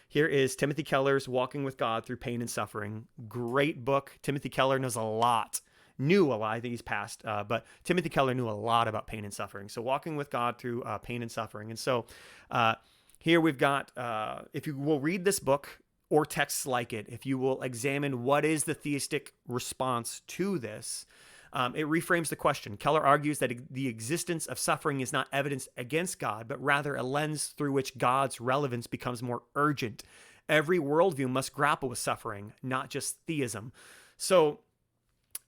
here is Timothy Keller's Walking with God Through Pain and Suffering. Great book. Timothy Keller knew a lot. I think he's passed, but Timothy Keller knew a lot about pain and suffering. So Walking with God Through Pain and Suffering. And so here we've got, if you will read this book or texts like it, if you will examine what is the theistic response to this, it reframes the question. Keller argues that the existence of suffering is not evidence against God, but rather a lens through which God's relevance becomes more urgent. Every worldview must grapple with suffering, not just theism. So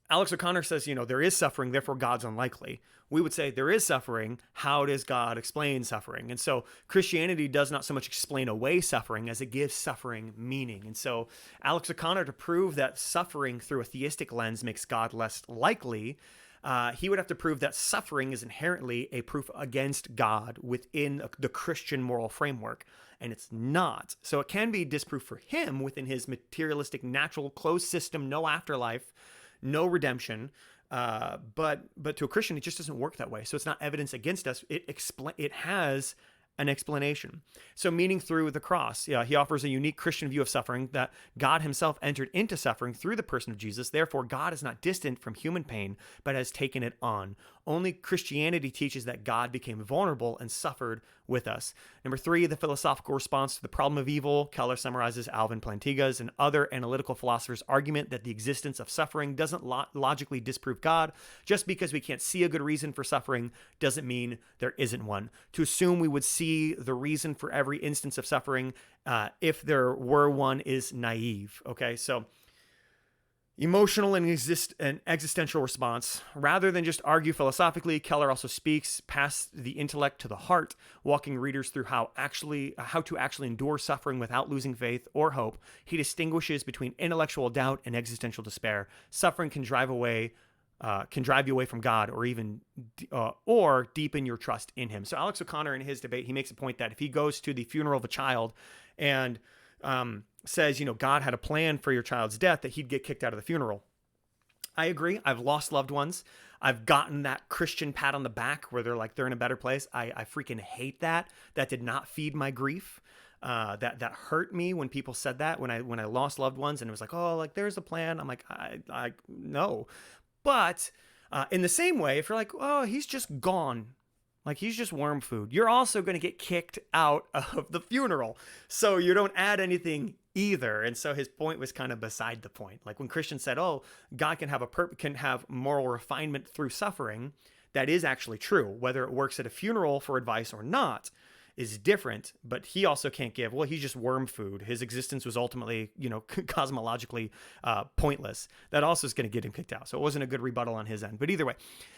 Alex O'Connor says, there is suffering, therefore God's unlikely. We would say there is suffering. How does God explain suffering? And so Christianity does not so much explain away suffering as it gives suffering meaning. And so Alex O'Connor, to prove that suffering through a theistic lens makes God less likely, he would have to prove that suffering is inherently a proof against God within the Christian moral framework. And it's not. So it can be disproof for him within his materialistic, natural, closed system, no afterlife, no redemption, but to a Christian, it just doesn't work that way. So it's not evidence against us. It has an explanation. So meaning through the cross, he offers a unique Christian view of suffering, that God himself entered into suffering through the person of Jesus. Therefore, God is not distant from human pain, but has taken it on. Only Christianity teaches that God became vulnerable and suffered with us. Number 3, the philosophical response to the problem of evil. Keller summarizes Alvin Plantinga's and other analytical philosophers' argument that the existence of suffering doesn't logically disprove God. Just because we can't see a good reason for suffering doesn't mean there isn't one. To assume we would see the reason for every instance of suffering, if there were one, is naive. Okay, so emotional and existential response. Rather than just argue philosophically, Keller also speaks past the intellect to the heart, walking readers through how to actually endure suffering without losing faith or hope. He distinguishes between intellectual doubt and existential despair. Suffering can drive you away from God, or even or deepen your trust in him. So Alex O'Connor, in his debate, he makes a point that if he goes to the funeral of a child and says, God had a plan for your child's death, that he'd get kicked out of the funeral. I agree. I've lost loved ones. I've gotten that Christian pat on the back where they're in a better place. I freaking hate that. That did not feed my grief. That hurt me when people said that, when I lost loved ones, and it was like, oh, like there's a plan. I'm like, I no. But in the same way, if you're like, oh, he's just gone, like he's just worm food, you're also going to get kicked out of the funeral. So you don't add anything either. And so his point was kind of beside the point. Like when Christians said, oh, God can have moral refinement through suffering, that is actually true. Whether it works at a funeral for advice or not is different, but he also can't give, well, he's just worm food. His existence was ultimately, cosmologically pointless. That also is going to get him kicked out. So it wasn't a good rebuttal on his end. But either way,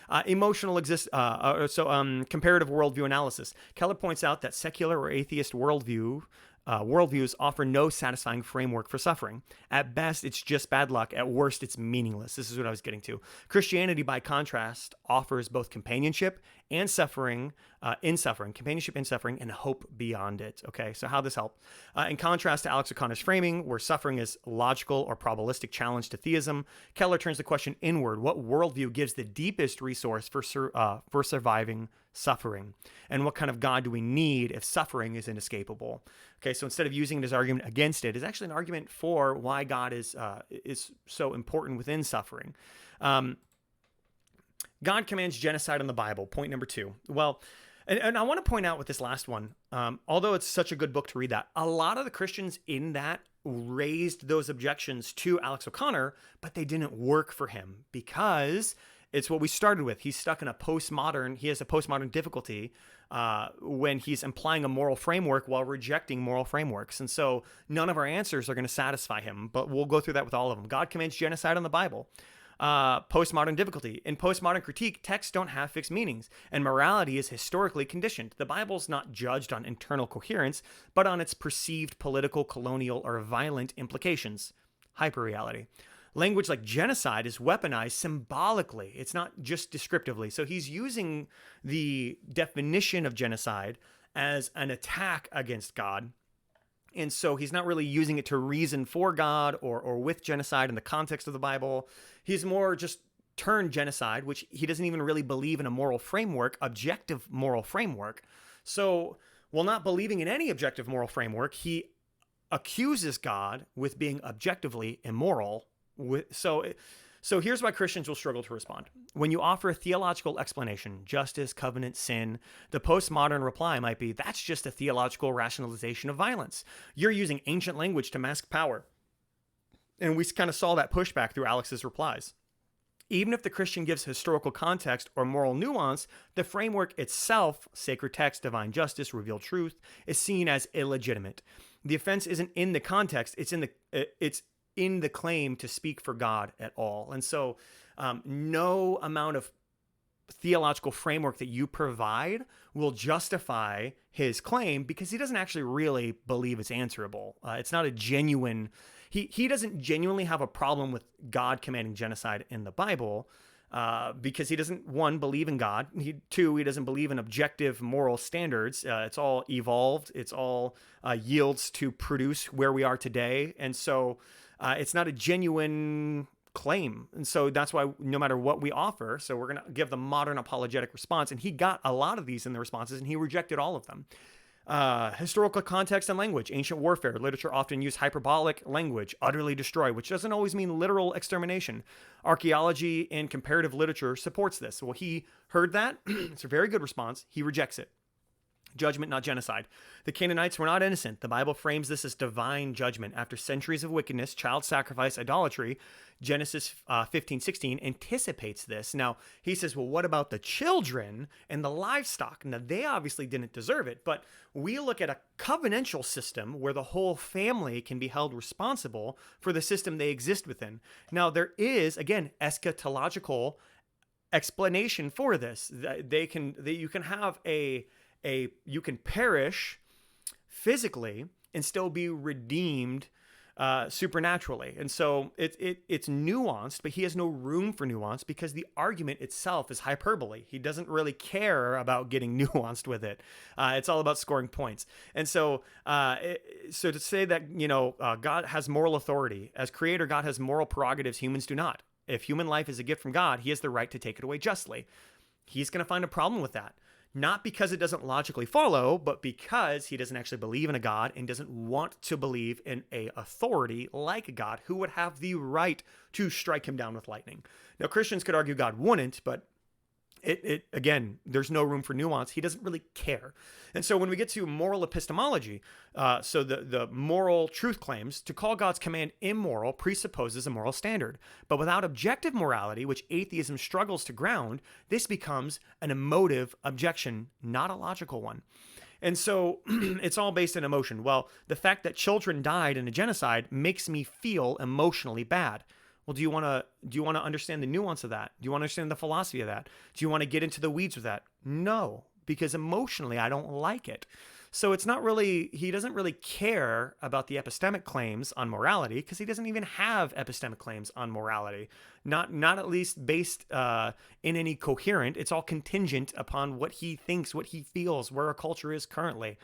comparative worldview analysis. Keller points out that secular or atheist worldviews offer no satisfying framework for suffering. At best, it's just bad luck. At worst, it's meaningless. This is what I was getting to. Christianity, by contrast, offers both companionship and suffering, companionship in suffering, and hope beyond it. Okay, so how this help? In contrast to Alex O'Connor's framing, where suffering is logical or probabilistic challenge to theism, Keller turns the question inward. What worldview gives the deepest resource for surviving suffering? And what kind of God do we need if suffering is inescapable? Okay, so instead of using it as an argument against it, it's actually an argument for why God is so important within suffering. God commands genocide in the Bible. Point number 2. Well, and I want to point out with this last one, although it's such a good book to read that, a lot of the Christians in that raised those objections to Alex O'Connor, but they didn't work for him because it's what we started with. He's stuck in he has a postmodern difficulty when he's implying a moral framework while rejecting moral frameworks. And so none of our answers are going to satisfy him, but we'll go through that with all of them. God commands genocide in the Bible. Postmodern difficulty. In postmodern critique, texts don't have fixed meanings, and morality is historically conditioned. The Bible's not judged on internal coherence, but on its perceived political, colonial, or violent implications. Hyperreality. Language like genocide is weaponized symbolically. It's not just descriptively. So he's using the definition of genocide as an attack against God. And so he's not really using it to reason for God or with genocide in the context of the Bible. He's more just turned genocide, which he doesn't even really believe in a moral framework, objective moral framework. So while not believing in any objective moral framework, he accuses God with being objectively immoral. So here's why Christians will struggle to respond. When you offer a theological explanation, justice, covenant, sin, the postmodern reply might be, that's just a theological rationalization of violence. You're using ancient language to mask power. And we kind of saw that pushback through Alex's replies. Even if the Christian gives historical context or moral nuance, the framework itself, sacred text, divine justice, revealed truth, is seen as illegitimate. The offense isn't in the context, it's in the claim to speak for God at all. And so no amount of theological framework that you provide will justify his claim because he doesn't actually really believe it's answerable. It's not a genuine, he doesn't genuinely have a problem with God commanding genocide in the Bible because he doesn't, one, believe in God. Two, he doesn't believe in objective moral standards. It's all evolved. It's all yields to produce where we are today. And so it's not a genuine claim. And so that's why no matter what we offer, so we're going to give the modern apologetic response. And he got a lot of these in the responses and he rejected all of them. Historical context and language. Ancient warfare literature often used hyperbolic language, utterly destroy, which doesn't always mean literal extermination. Archaeology and comparative literature supports this. Well, he heard that. It's a very good response. He rejects it. Judgment, not genocide. The Canaanites were not innocent. The Bible frames this as divine judgment. After centuries of wickedness, child sacrifice, idolatry, Genesis 15:16 anticipates this. Now, he says, well, what about the children and the livestock? Now, they obviously didn't deserve it, but we look at a covenantal system where the whole family can be held responsible for the system they exist within. Now, there is, again, eschatological explanation for this. You can perish physically and still be redeemed supernaturally. And so it's nuanced, but he has no room for nuance because the argument itself is hyperbole. He doesn't really care about getting nuanced with it. It's all about scoring points. And so to say that, God has moral authority. As creator, God has moral prerogatives humans do not. If human life is a gift from God, he has the right to take it away justly. He's going to find a problem with that. Not because it doesn't logically follow, but because he doesn't actually believe in a God and doesn't want to believe in a authority like a God who would have the right to strike him down with lightning. Now, Christians could argue God wouldn't, but Again, there's no room for nuance. He doesn't really care. And so when we get to moral epistemology, so the moral truth claims, to call God's command immoral presupposes a moral standard. But without objective morality, which atheism struggles to ground, this becomes an emotive objection, not a logical one. And so it's all based in emotion. Well, the fact that children died in a genocide makes me feel emotionally bad. Well, do you want to understand the nuance of that? Do you want to understand the philosophy of that? Do you want to get into the weeds with that? No, because emotionally I don't like it. So it's not really, he doesn't really care about the epistemic claims on morality, because he doesn't even have epistemic claims on morality. Not at least based in any coherent. It's all contingent upon what he thinks, what he feels, where our culture is currently.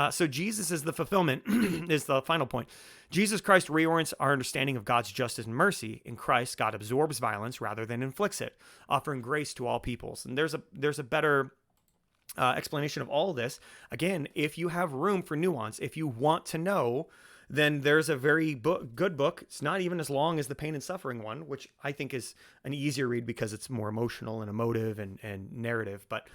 So Jesus is the fulfillment, is the final point. Jesus Christ reorients our understanding of God's justice and mercy. In Christ, God absorbs violence rather than inflicts it, offering grace to all peoples. And there's a better explanation of all of this. Again, if you have room for nuance, if you want to know, then there's a very good book. It's not even as long as the Pain and Suffering one, which I think is an easier read because it's more emotional and emotive and narrative. But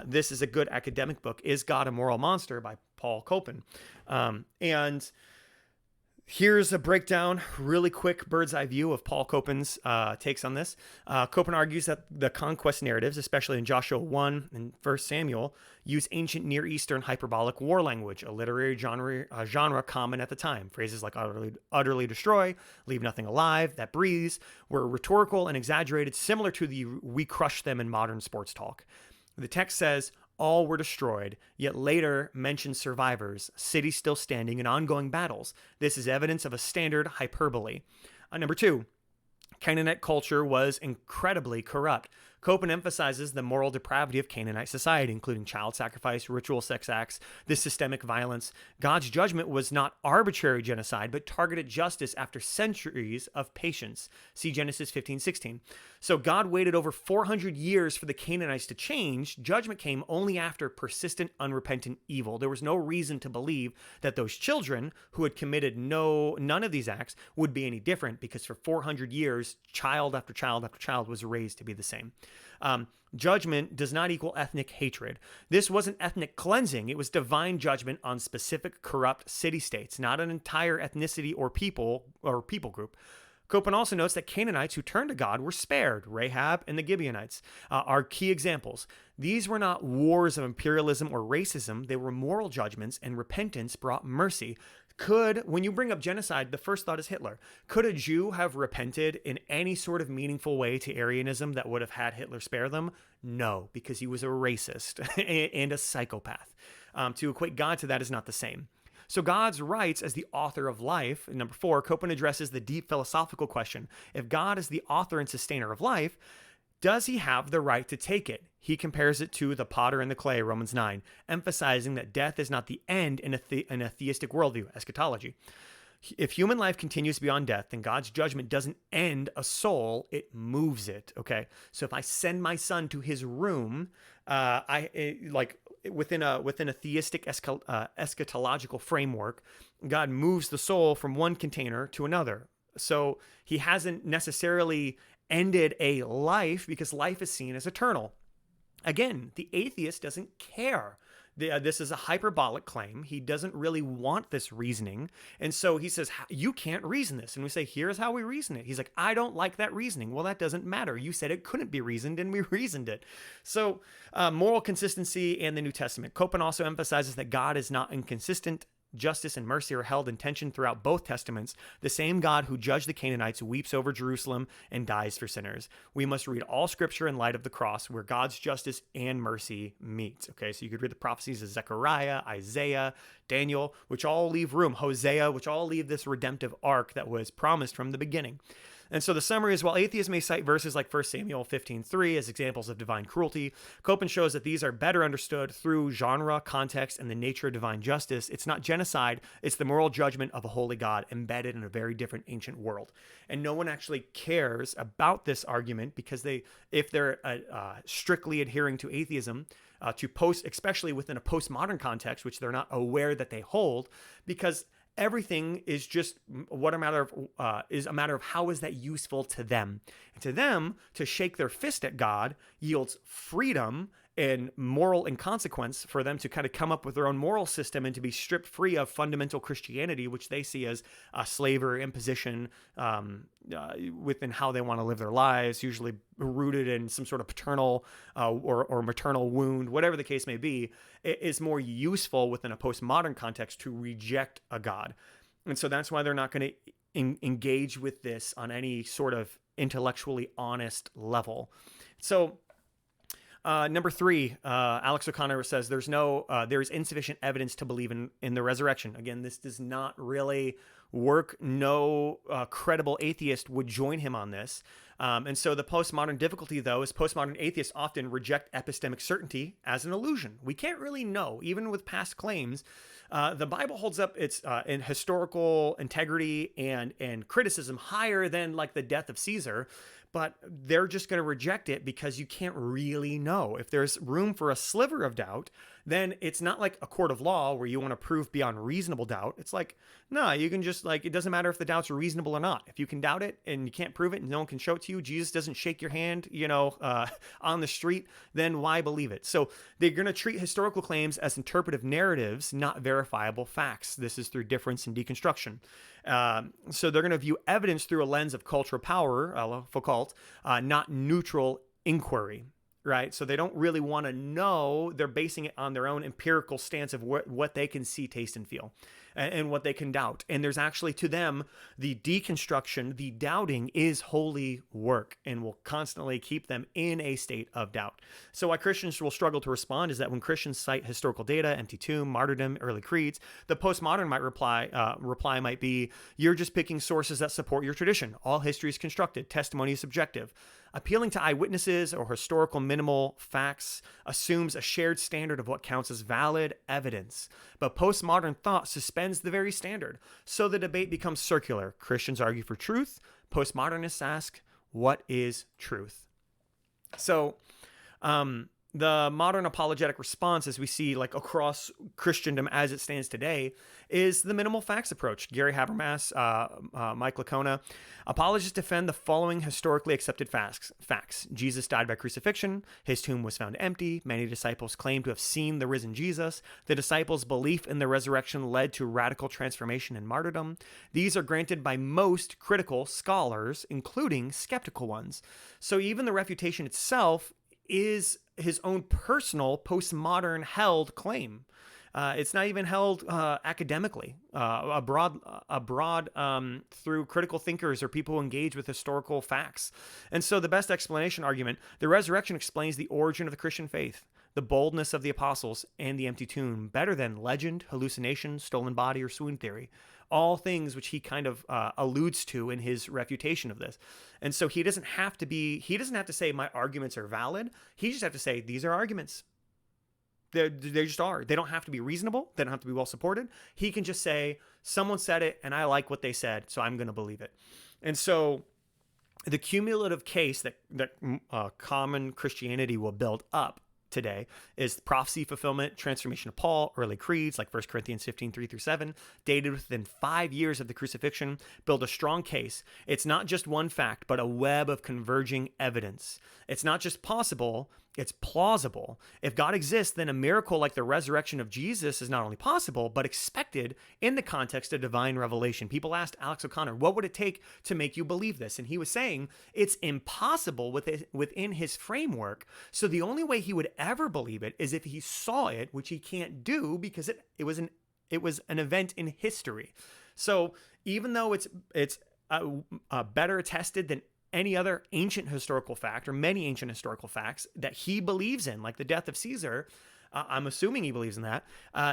this is a good academic book, Is God a Moral Monster by Paul Copan. And here's a breakdown, really quick bird's eye view of Paul Copan's takes on this. Copan argues that the conquest narratives, especially in Joshua 1 and 1 Samuel, use ancient Near Eastern hyperbolic war language, a literary genre common at the time. Phrases like utterly destroy, leave nothing alive, that breathes, were rhetorical and exaggerated, similar to the we crush them in modern sports talk. The text says, all were destroyed, yet later mentions survivors, cities still standing, and ongoing battles. This is evidence of a standard hyperbole. Number 2, Canaanite culture was incredibly corrupt. Copan emphasizes the moral depravity of Canaanite society, including child sacrifice, ritual sex acts, this systemic violence. God's judgment was not arbitrary genocide, but targeted justice after centuries of patience. See Genesis 15:16. So God waited over 400 years for the Canaanites to change. Judgment came only after persistent, unrepentant evil. There was no reason to believe that those children who had committed none of these acts would be any different, because for 400 years, child after child after child was raised to be the same. Judgment does not equal ethnic hatred. This wasn't ethnic cleansing. It was divine judgment on specific corrupt city-states, not an entire ethnicity or people group. Copan also notes that Canaanites who turned to God were spared. Rahab and the Gibeonites are key examples. These were not wars of imperialism or racism. They were moral judgments, and repentance brought mercy. When you bring up genocide, the first thought is Hitler. Could a Jew have repented in any sort of meaningful way to Aryanism that would have had Hitler spare them? No, because he was a racist and a psychopath. To equate God to that is not the same. So God's rights as the author of life. Number 4, Copan addresses the deep philosophical question. If God is the author and sustainer of life, does he have the right to take it? He compares it to the potter and the clay, Romans 9, emphasizing that death is not the end in a theistic worldview, eschatology. If human life continues beyond death, then God's judgment doesn't end a soul, it moves it, okay? So if I send my son to his room, within a theistic eschatological framework, God moves the soul from one container to another. So he hasn't necessarily ended a life, because life is seen as eternal. Again, the atheist doesn't care. This is a hyperbolic claim. He doesn't really want this reasoning. And so he says, you can't reason this. And we say, here's how we reason it. He's like, I don't like that reasoning. Well, that doesn't matter. You said it couldn't be reasoned, and we reasoned it. So moral consistency and the New Testament. Copan also emphasizes that God is not inconsistent. Justice and mercy are held in tension throughout both testaments. The same God who judged the Canaanites weeps over Jerusalem and dies for sinners. We must read all scripture in light of the cross, where God's justice and mercy meet. Okay, so you could read the prophecies of Zechariah, Isaiah, Daniel, which all leave room, Hosea, which all leave this redemptive arc that was promised from the beginning. And so the summary is, while atheists may cite verses like 1 Samuel 15:3 as examples of divine cruelty, Copan shows that these are better understood through genre, context, and the nature of divine justice. It's not genocide, it's the moral judgment of a holy God embedded in a very different ancient world. And no one actually cares about this argument, because if they're strictly adhering to atheism, especially within a postmodern context, which they're not aware that they hold, because Everything is just what a matter of is a matter of how is that useful to them. And to them, to shake their fist at God yields freedom and moral inconsequence for them to kind of come up with their own moral system and to be stripped free of fundamental Christianity, which they see as a slavery imposition within how they want to live their lives, usually rooted in some sort of paternal or maternal wound, whatever the case may be. It is more useful within a postmodern context to reject a God. And so that's why they're not going to engage with this on any sort of intellectually honest level. So number 3, Alex O'Connor says there is insufficient evidence to believe in the resurrection. Again, this does not really work. No credible atheist would join him on this. And so the postmodern difficulty, though, is postmodern atheists often reject epistemic certainty as an illusion. We can't really know, even with past claims. The Bible holds up its in historical integrity and criticism higher than like the death of Caesar. But they're just going to reject it because you can't really know. If there's room for a sliver of doubt, then it's not like a court of law where you want to prove beyond reasonable doubt. It's like, no, you can just like, it doesn't matter if the doubts are reasonable or not. If you can doubt it and you can't prove it and no one can show it to you, Jesus doesn't shake your hand, on the street, then why believe it? So they're going to treat historical claims as interpretive narratives, not verifiable facts. This is through difference and deconstruction. So they're going to view evidence through a lens of cultural power, Foucault, not neutral inquiry, right? So they don't really want to know. They're basing it on their own empirical stance of what they can see, taste, and feel, and what they can doubt. And there's actually, to them, the deconstruction, the doubting is holy work and will constantly keep them in a state of doubt. So why Christians will struggle to respond is that when Christians cite historical data, empty tomb, martyrdom, early creeds, the postmodern reply might be, you're just picking sources that support your tradition. All history is constructed. Testimony is subjective. Appealing to eyewitnesses or historical minimal facts assumes a shared standard of what counts as valid evidence. But postmodern thought suspends the very standard. So the debate becomes circular. Christians argue for truth. Postmodernists ask, what is truth? So, the modern apologetic response, as we see like across Christendom as it stands today, is the minimal facts approach. Gary Habermas, Mike Licona. Apologists defend the following historically accepted facts. Jesus died by crucifixion. His tomb was found empty. Many disciples claim to have seen the risen Jesus. The disciples' belief in the resurrection led to radical transformation and martyrdom. These are granted by most critical scholars, including skeptical ones. So even the refutation itself is his own personal postmodern held claim. It's not even held academically, abroad through critical thinkers or people who engage with historical facts. And so the best explanation argument, the resurrection explains the origin of the Christian faith, the boldness of the apostles, and the empty tomb better than legend, hallucination, stolen body, or swoon theory. All things which he kind of alludes to in his refutation of this. And so he doesn't have to say my arguments are valid. He just have to say these are arguments. They just are. They don't have to be reasonable. They don't have to be well supported. He can just say someone said it and I like what they said, so I'm going to believe it. And so the cumulative case that common Christianity will build up today is prophecy fulfillment, transformation of Paul, early creeds like 1 Corinthians 15, 3-7, dated within 5 years of the crucifixion, build a strong case. It's not just one fact, but a web of converging evidence. It's not just possible, it's plausible. If God exists, then a miracle like the resurrection of Jesus is not only possible, but expected in the context of divine revelation. People asked Alex O'Connor, what would it take to make you believe this? And he was saying it's impossible within his framework. So the only way he would ever believe it is if he saw it, which he can't do because it was an event in history. So even though it's better attested than any other ancient historical fact or many ancient historical facts that he believes in, like the death of Caesar, I'm assuming he believes in that,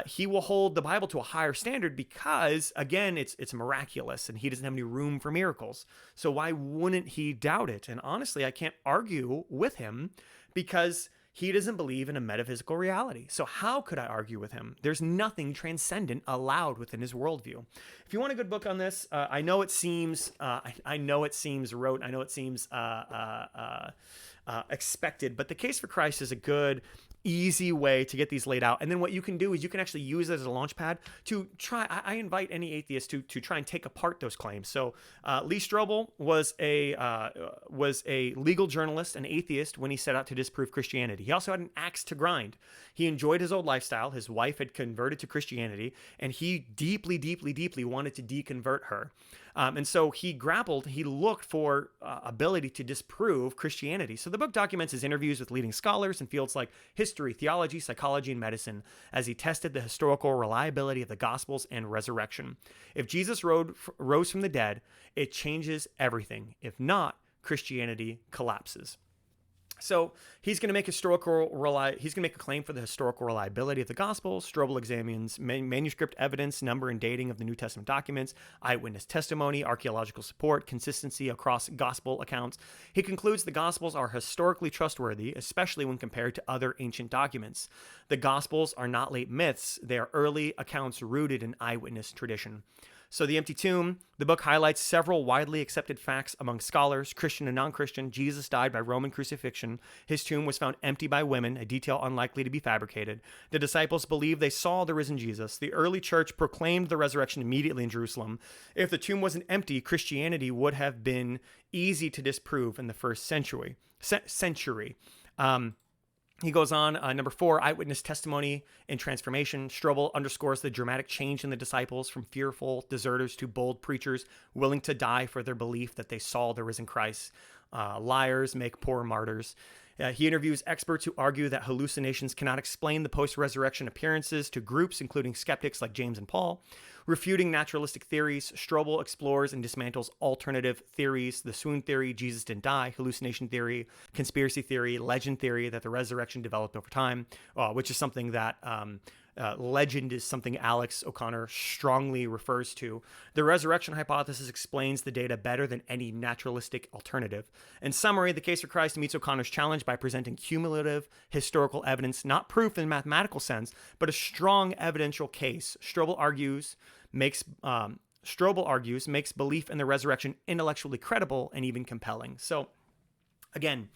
he will hold the Bible to a higher standard because, again, it's miraculous and he doesn't have any room for miracles. So why wouldn't he doubt it? And honestly, I can't argue with him because he doesn't believe in a metaphysical reality. So how could I argue with him? There's nothing transcendent allowed within his worldview. If you want a good book on this, I know it seems rote. I know it seems expected. But the case for Christ is a good, easy way to get these laid out. And then what you can do is you can actually use it as a launch pad to try. I invite any atheist to try and take apart those claims. So Lee Strobel was a legal journalist, an atheist, when he set out to disprove Christianity. He also had an axe to grind. He enjoyed his old lifestyle. His wife had converted to Christianity, and he deeply, deeply, deeply wanted to deconvert her. And so he looked for ability to disprove Christianity. So the book documents his interviews with leading scholars in fields like history, theology, psychology, and medicine as he tested the historical reliability of the Gospels and resurrection. If Jesus rose from the dead, it changes everything. If not, Christianity collapses. So he's going to make he's going to make a claim for the historical reliability of the Gospels. Strobel examines manuscript evidence, number and dating of the New Testament documents, eyewitness testimony, archaeological support, consistency across Gospel accounts. He concludes the Gospels are historically trustworthy, especially when compared to other ancient documents. The Gospels are not late myths; they are early accounts rooted in eyewitness tradition. So The Empty Tomb, the book highlights several widely accepted facts among scholars, Christian and non-Christian. Jesus died by Roman crucifixion. His tomb was found empty by women, a detail unlikely to be fabricated. The disciples believed they saw the risen Jesus. The early church proclaimed the resurrection immediately in Jerusalem. If the tomb wasn't empty, Christianity would have been easy to disprove in the first century. He goes on, number 4, eyewitness testimony and transformation. Strobel underscores the dramatic change in the disciples from fearful deserters to bold preachers willing to die for their belief that they saw the risen Christ. Liars make poor martyrs. He interviews experts who argue that hallucinations cannot explain the post-resurrection appearances to groups, including skeptics like James and Paul. Refuting naturalistic theories, Strobel explores and dismantles alternative theories, the swoon theory, Jesus didn't die, hallucination theory, conspiracy theory, legend theory that the resurrection developed over time, which is something that legend is something Alex O'Connor strongly refers to. The resurrection hypothesis explains the data better than any naturalistic alternative. In summary, the case for Christ meets O'Connor's challenge by presenting cumulative historical evidence, not proof in a mathematical sense, but a strong evidential case. Strobel argues makes belief in the resurrection intellectually credible and even compelling. So, again,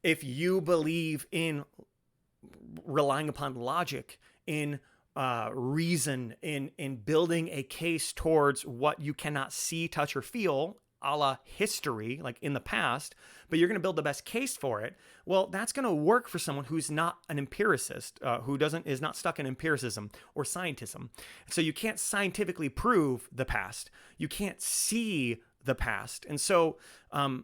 if you believe in relying upon logic, in reason, in building a case towards what you cannot see, touch, or feel, a la history, like in the past, but you're going to build the best case for it, well, that's going to work for someone who's not an empiricist, who is not stuck in empiricism or scientism. So you can't scientifically prove the past. You can't see the past. And so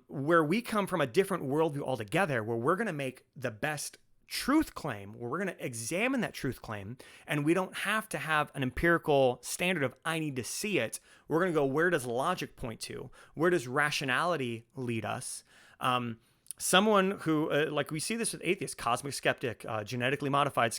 where we come from a different worldview altogether, where we're going to make the best truth claim, where we're going to examine that truth claim, and we don't have to have an empirical standard of I need to see it. We're going to go, where does logic point to? Where does rationality lead us? Someone who, like we see this with atheists, cosmic skeptic, genetically modified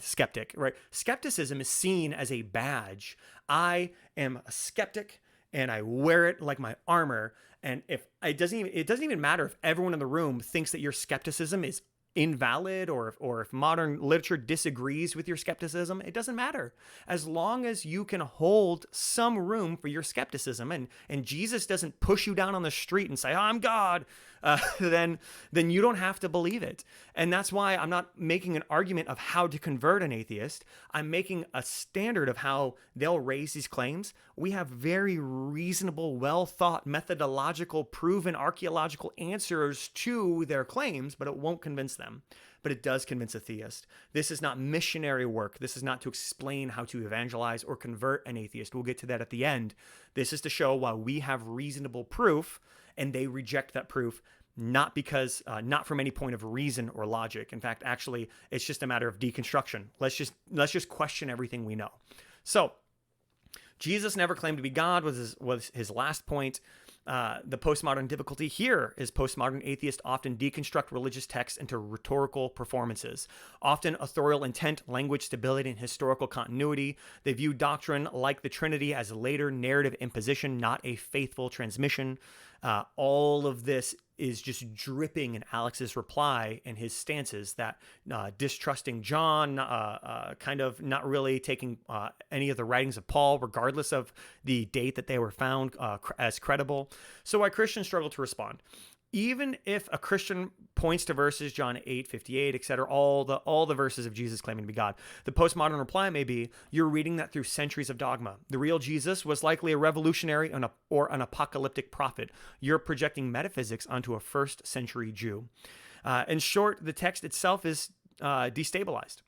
skeptic, right? Skepticism is seen as a badge. I am a skeptic and I wear it like my armor. And if it doesn't even matter if everyone in the room thinks that your skepticism is invalid, or if modern literature disagrees with your skepticism, it doesn't matter. As long as you can hold some room for your skepticism, and Jesus doesn't push you down on the street and say, oh, I'm God, then you don't have to believe it. And that's why I'm not making an argument of how to convert an atheist. I'm making a standard of how they'll raise these claims. We have very reasonable, well-thought, methodological, proven archaeological answers to their claims, but it won't convince them. But it does convince a theist. This is not missionary work. This is not to explain how to evangelize or convert an atheist. We'll get to that at the end. This is to show why we have reasonable proof and they reject that proof, not from any point of reason or logic. In fact, actually, it's just a matter of deconstruction. Let's just question everything we know. So, Jesus never claimed to be God was his last point. The postmodern difficulty here is postmodern atheists often deconstruct religious texts into rhetorical performances, often authorial intent, language stability, and historical continuity. They view doctrine like the Trinity as a later narrative imposition, not a faithful transmission. All of this is just dripping in Alex's reply and his stances that distrusting John, kind of not really taking any of the writings of Paul, regardless of the date that they were found as credible. So why Christians struggle to respond. even if a Christian points to verses, John 8:58, etc., all the verses of Jesus claiming to be God, the postmodern reply may be, you're reading that through centuries of dogma. The real Jesus was likely a revolutionary or an apocalyptic prophet. You're projecting metaphysics onto a first century Jew. In short, the text itself is destabilized.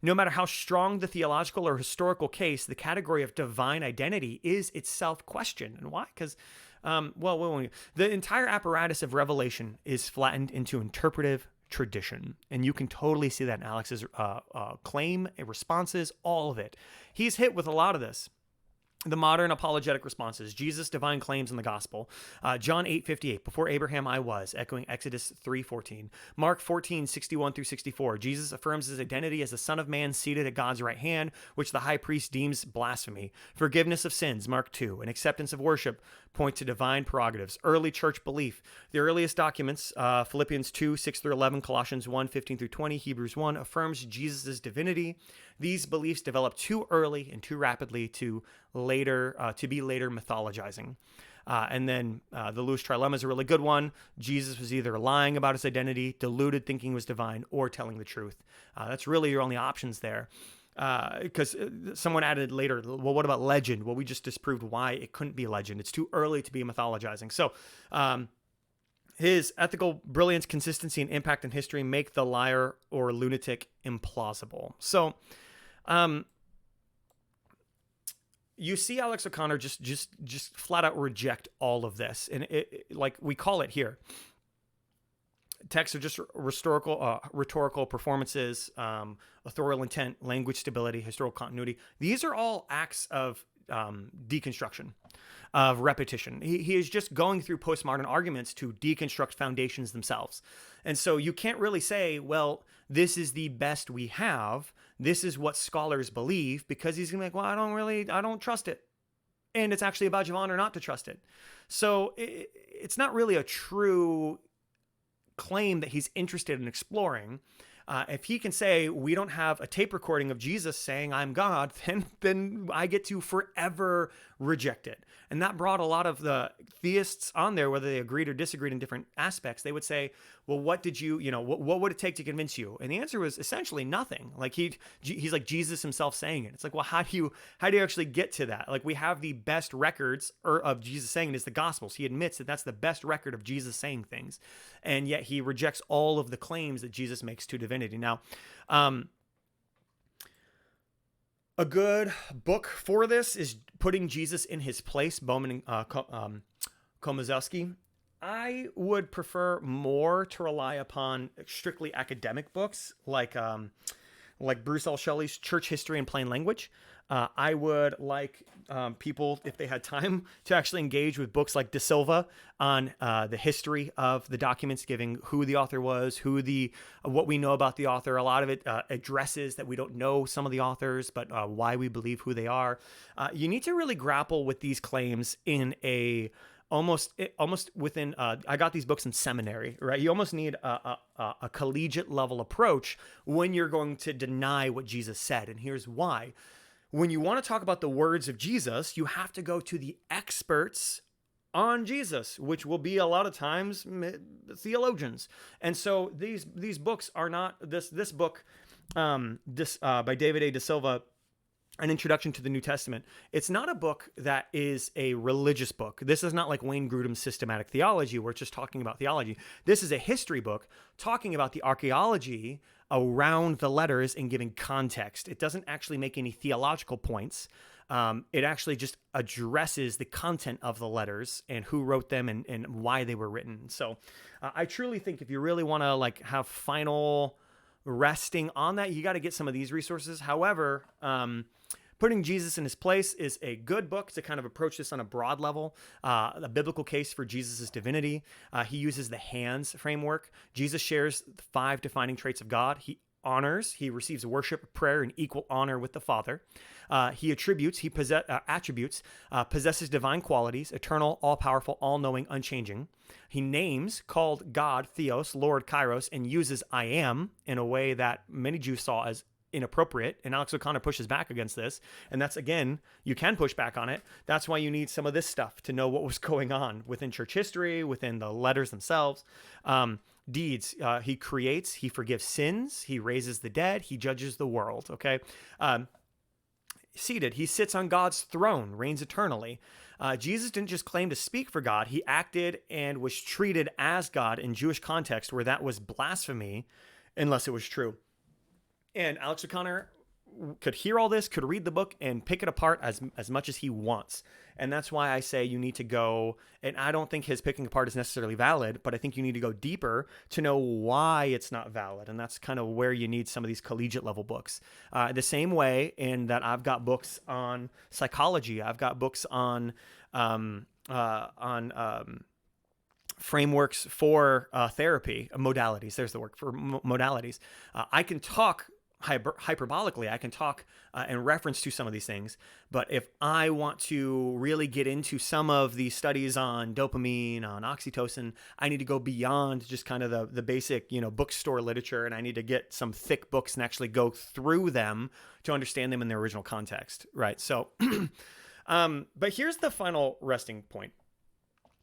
No matter how strong the theological or historical case, the category of divine identity is itself questioned. And why? Because, the entire apparatus of revelation is flattened into interpretive tradition. And you can totally see that in Alex's claim, responses, all of it. He's hit with a lot of this. The modern apologetic responses, Jesus' divine claims in the gospel. John 8:58, before Abraham I was, echoing Exodus 3:14. Mark 14:61 through 64, Jesus affirms his identity as the Son of Man seated at God's right hand, which the high priest deems blasphemy. Forgiveness of sins, Mark 2, and acceptance of worship point to divine prerogatives. Early church belief. The earliest documents, Philippians 2:6 through 11, Colossians 1:15 through 20, Hebrews 1, affirms Jesus' divinity. These beliefs developed too early and too rapidly to be later mythologizing. And then the Lewis trilemma is a really good one. Jesus was either lying about his identity, deluded thinking he was divine, or telling the truth. That's really your only options there. Because someone added later, well, what about legend? Well, we just disproved why it couldn't be legend. It's too early to be mythologizing. So his ethical brilliance, consistency, and impact in history make the liar or lunatic implausible. So you see Alex O'Connor just flat out reject all of this. And like we call it here, texts are just rhetorical performances, authorial intent, language stability, historical continuity. These are all acts of deconstruction, of repetition. He is just going through postmodern arguments to deconstruct foundations themselves. And so you can't really say, well, this is the best we have. This is what scholars believe, because he's going to be like, well, I don't trust it. And it's actually a badge of honor not to trust it. So it's not really a true claim that he's interested in exploring. If he can say, we don't have a tape recording of Jesus saying I'm God, then I get to forever reject it. And that brought a lot of the theists on there, whether they agreed or disagreed in different aspects. They would say, well, what would it take to convince you? And the answer was essentially nothing. Like he's like Jesus himself saying it. It's like, well, how do you actually get to that? Like, we have the best records of Jesus saying it is the Gospels. He admits that that's the best record of Jesus saying things. And yet he rejects all of the claims that Jesus makes to divinity. Now, a good book for this is Putting Jesus in His Place, Bowman and Komazowski. I would prefer more to rely upon strictly academic books like Bruce L. Shelley's Church History in Plain Language. I would like people, if they had time, to actually engage with books like De Silva on the history of the documents, giving who the author was, what we know about the author. A lot of it addresses that we don't know some of the authors, but why we believe who they are. You need to really grapple with these claims in a almost within, I got these books in seminary, right? You almost need a collegiate level approach when you're going to deny what Jesus said. And here's why. When you want to talk about the words of Jesus, you have to go to the experts on Jesus, which will be a lot of times theologians. And so these books are not this book, by David A. De Silva, An Introduction to the New Testament. It's not a book that is a religious book. This is not like Wayne Grudem's Systematic Theology, where it's just talking about theology. This is a history book talking about the archaeology around the letters and giving context. It doesn't actually make any theological points. It actually just addresses the content of the letters and who wrote them and why they were written. So I truly think if you really want to have final resting on that, you got to get some of these resources. However, Putting Jesus in His Place is a good book to kind of approach this on a broad level. A biblical case for Jesus' divinity. He uses the hands framework. Jesus shares the 5 defining traits of God. He receives worship, prayer, and equal honor with the Father. He possesses divine qualities, eternal, all-powerful, all-knowing, unchanging. He names, called God, Theos, Lord, Kairos, and uses I am in a way that many Jews saw as inappropriate. And Alex O'Connor pushes back against this. And that's, again, you can push back on it. That's why you need some of this stuff to know what was going on within church history, within the letters themselves. Deeds, he creates, he forgives sins, he raises the dead, he judges the world, okay? Seated, he sits on God's throne, reigns eternally. Jesus didn't just claim to speak for God, he acted and was treated as God in Jewish context where that was blasphemy unless it was true. And Alex O'Connor could hear all this, could read the book, and pick it apart as much as he wants. And that's why I say you need to go, and I don't think his picking apart is necessarily valid, but I think you need to go deeper to know why it's not valid. And that's kind of where you need some of these collegiate level books. The same way in that I've got books on psychology. I've got books on frameworks for therapy, modalities. There's the word for modalities. I can talk hyperbolically, I can talk in reference to some of these things, but if I want to really get into some of the studies on dopamine, on oxytocin, I need to go beyond just kind of the basic, bookstore literature, and I need to get some thick books and actually go through them to understand them in their original context, right? So, but here's the final resting point.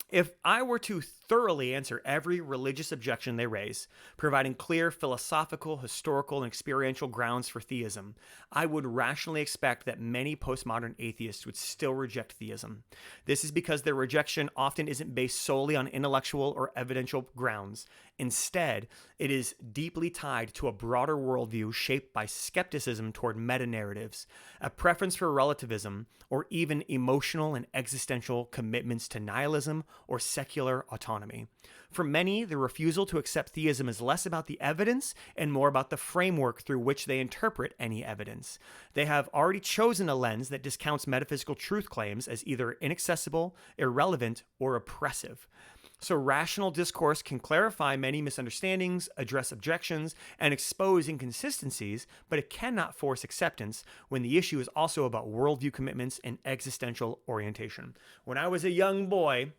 If I were to thoroughly answer every religious objection they raise, providing clear philosophical, historical, and experiential grounds for theism, I would rationally expect that many postmodern atheists would still reject theism. This is because their rejection often isn't based solely on intellectual or evidential grounds. Instead, it is deeply tied to a broader worldview shaped by skepticism toward meta-narratives, a preference for relativism, or even emotional and existential commitments to nihilism or secular autonomy. For many, the refusal to accept theism is less about the evidence and more about the framework through which they interpret any evidence. They have already chosen a lens that discounts metaphysical truth claims as either inaccessible, irrelevant, or oppressive. So rational discourse can clarify many misunderstandings, address objections, and expose inconsistencies, but it cannot force acceptance when the issue is also about worldview commitments and existential orientation. When I was a young boy,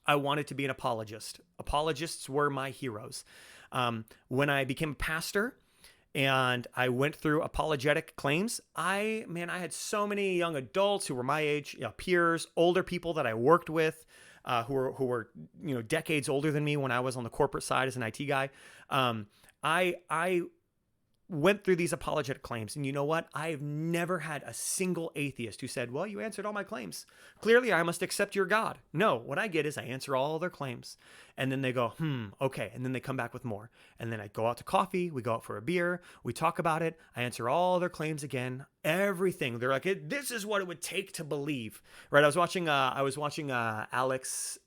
I wanted to be an apologist. Apologists were my heroes. When I became a pastor and I went through apologetic claims, I had so many young adults who were my age, peers, older people that I worked with, who were decades older than me when I was on the corporate side as an IT guy. I went through these apologetic claims, and you know what? I've never had a single atheist who said, well, you answered all my claims. Clearly, I must accept your God. No, what I get is I answer all their claims. And then they go, okay. And then they come back with more. And then I go out to coffee. We go out for a beer. We talk about it. I answer all their claims again. Everything. They're like, this is what it would take to believe. Right? I was watching Alex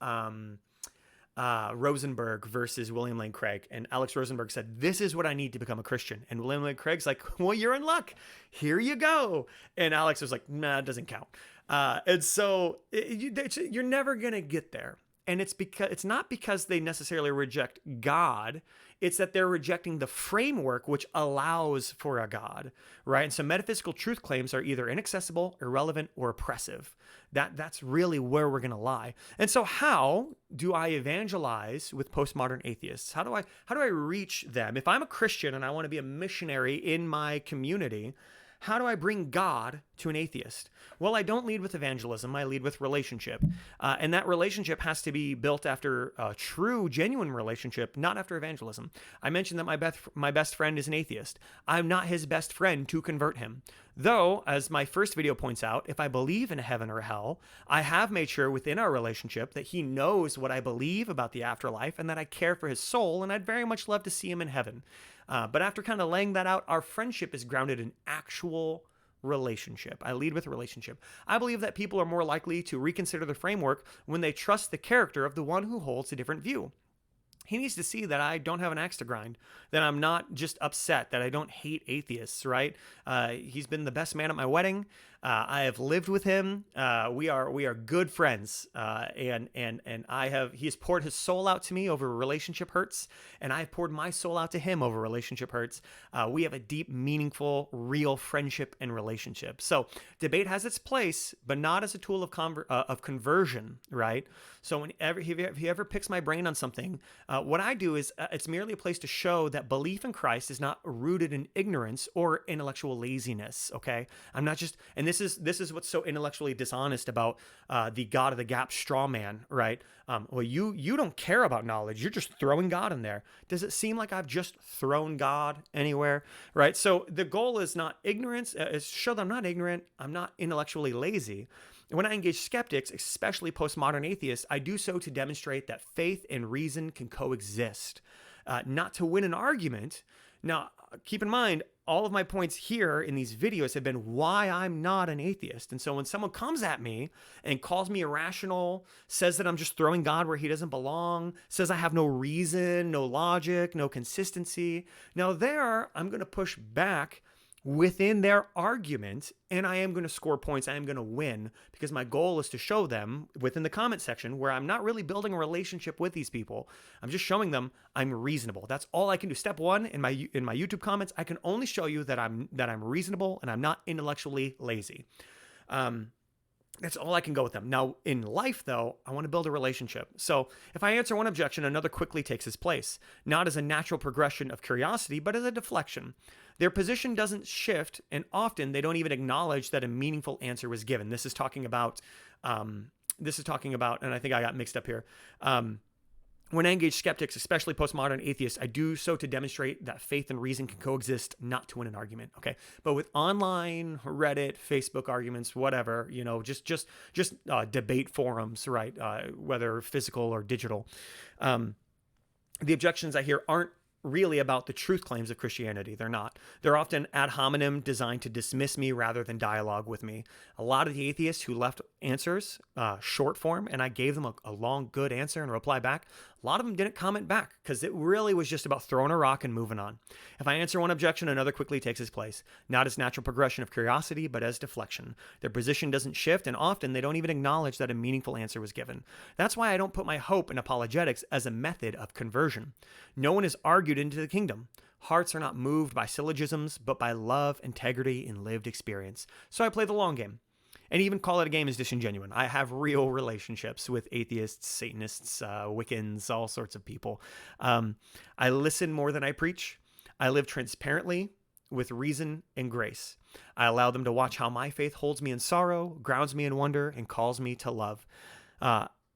Rosenberg versus William Lane Craig. And Alex Rosenberg said, this is what I need to become a Christian. And William Lane Craig's like, well, you're in luck. Here you go. And Alex was like, nah, it doesn't count. And so you're never going to get there. And it's not because they necessarily reject God. It's that they're rejecting the framework which allows for a God, right? And so metaphysical truth claims are either inaccessible, irrelevant, or oppressive. That's really where we're going to lie. And so how do I evangelize with postmodern atheists? How do I reach them? If I'm a Christian and I want to be a missionary in my community, how do I bring God to an atheist? Well, I don't lead with evangelism. I lead with relationship. And that relationship has to be built after a true, genuine relationship, not after evangelism. I mentioned that my best friend is an atheist. I'm not his best friend to convert him. Though, as my first video points out, if I believe in heaven or hell, I have made sure within our relationship that he knows what I believe about the afterlife and that I care for his soul, and I'd very much love to see him in heaven. But after kind of laying that out, our friendship is grounded in actual relationship. I lead with relationship. I believe that people are more likely to reconsider the framework when they trust the character of the one who holds a different view. He needs to see that I don't have an axe to grind, that I'm not just upset, that I don't hate atheists, right? He's been the best man at my wedding. I have lived with him. We are good friends. And he has poured his soul out to me over relationship hurts, and I have poured my soul out to him over relationship hurts. We have a deep, meaningful, real friendship and relationship. So debate has its place, but not as a tool of conversion, right? So whenever if he ever picks my brain on something, what I do is it's merely a place to show that belief in Christ is not rooted in ignorance or intellectual laziness. Okay, I'm not just, and this is what's so intellectually dishonest about the God of the Gap straw man, right? Well, you don't care about knowledge. You're just throwing God in there. Does it seem like I've just thrown God anywhere, right? So the goal is not ignorance. Is show that I'm not ignorant. I'm not intellectually lazy. When I engage skeptics, especially postmodern atheists, I do so to demonstrate that faith and reason can coexist, not to win an argument. Now, keep in mind, all of my points here in these videos have been why I'm not an atheist. And so when someone comes at me and calls me irrational, says that I'm just throwing God where he doesn't belong, says I have no reason, no logic, no consistency, now there I'm going to push back within their argument, and I am going to score points. I am going to win, because my goal is to show them within the comment section where I'm not really building a relationship with these people. I'm just showing them I'm reasonable. That's all I can do. Step one in my YouTube comments, I can only show you that I'm reasonable and I'm not intellectually lazy. That's all I can go with them. Now, in life, though, I want to build a relationship. So if I answer one objection, another quickly takes its place, not as a natural progression of curiosity, but as a deflection. Their position doesn't shift, and often they don't even acknowledge that a meaningful answer was given. This is talking about, and I think I got mixed up here. When I engage skeptics, especially postmodern atheists, I do so to demonstrate that faith and reason can coexist, not to win an argument. Okay, but with online, Reddit, Facebook arguments, whatever, just debate forums, right? Whether physical or digital, the objections I hear aren't really about the truth claims of Christianity. They're not. They're often ad hominem, designed to dismiss me rather than dialogue with me. A lot of the atheists who left answers, short form, and I gave them a long, good answer and a reply back, a lot of them didn't comment back because it really was just about throwing a rock and moving on. If I answer one objection, another quickly takes its place, not as natural progression of curiosity, but as deflection. Their position doesn't shift, and often they don't even acknowledge that a meaningful answer was given. That's why I don't put my hope in apologetics as a method of conversion. No one is argued into the kingdom. Hearts are not moved by syllogisms, but by love, integrity, and lived experience. So I play the long game. And even call it a game is disingenuous. I have real relationships with atheists, Satanists, Wiccans, all sorts of people. I listen more than I preach. I live transparently with reason and grace. I allow them to watch how my faith holds me in sorrow, grounds me in wonder, and calls me to love.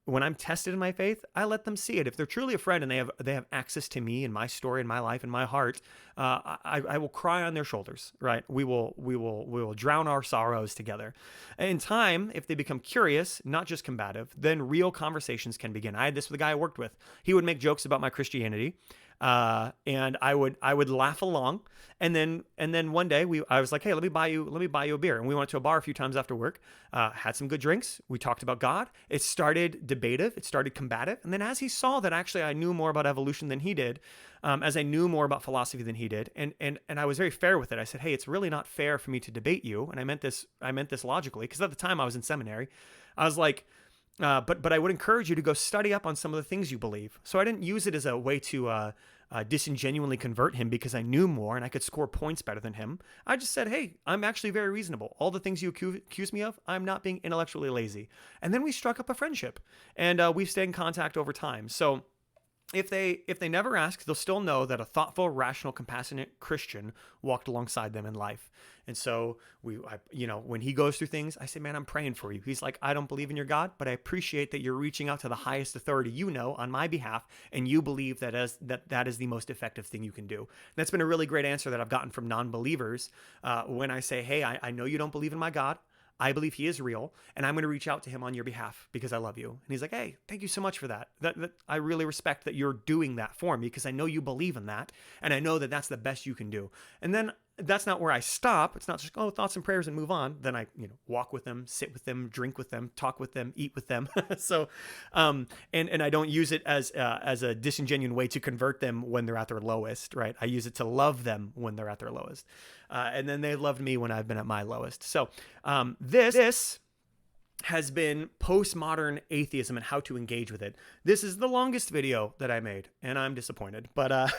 When I'm tested in my faith, I let them see it. If they're truly a friend and they have access to me and my story and my life and my heart, I will cry on their shoulders, right? We will drown our sorrows together. In time, if they become curious, not just combative, then real conversations can begin. I had this with a guy I worked with. He would make jokes about my Christianity, and I would laugh along. And then one day I was like, hey, let me buy you a beer. And we went to a bar a few times after work, had some good drinks. We talked about God. It started debative. It started combative. And then as he saw that actually I knew more about evolution than he did, as I knew more about philosophy than he did, and I was very fair with it. I said, hey, it's really not fair for me to debate you. And I meant this logically, because at the time I was in seminary. I was like, but I would encourage you to go study up on some of the things you believe. So I didn't use it as a way to disingenuinely convert him because I knew more and I could score points better than him. I just said, hey, I'm actually very reasonable. All the things you accuse me of, I'm not being intellectually lazy. And then we struck up a friendship, and we've stayed in contact over time. So if they never ask, they'll still know that a thoughtful, rational, compassionate Christian walked alongside them in life. And so when he goes through things, I say, man, I'm praying for you. He's like, I don't believe in your God, but I appreciate that you're reaching out to the highest authority on my behalf, and you believe that is the most effective thing you can do. And that's been a really great answer that I've gotten from non-believers when I say, hey, I know you don't believe in my God. I believe he is real, and I'm going to reach out to him on your behalf because I love you. And he's like, hey, thank you so much for that. That I really respect that you're doing that for me because I know you believe in that, and I know that that's the best you can do. And then that's not where I stop. It's not just, oh, thoughts and prayers and move on. Then I, walk with them, sit with them, drink with them, talk with them, eat with them. So, and I don't use it as a disingenuous way to convert them when they're at their lowest, right? I use it to love them when they're at their lowest. And then they loved me when I've been at my lowest. So, this has been postmodern atheism and how to engage with it. This is the longest video that I made, and I'm disappointed. But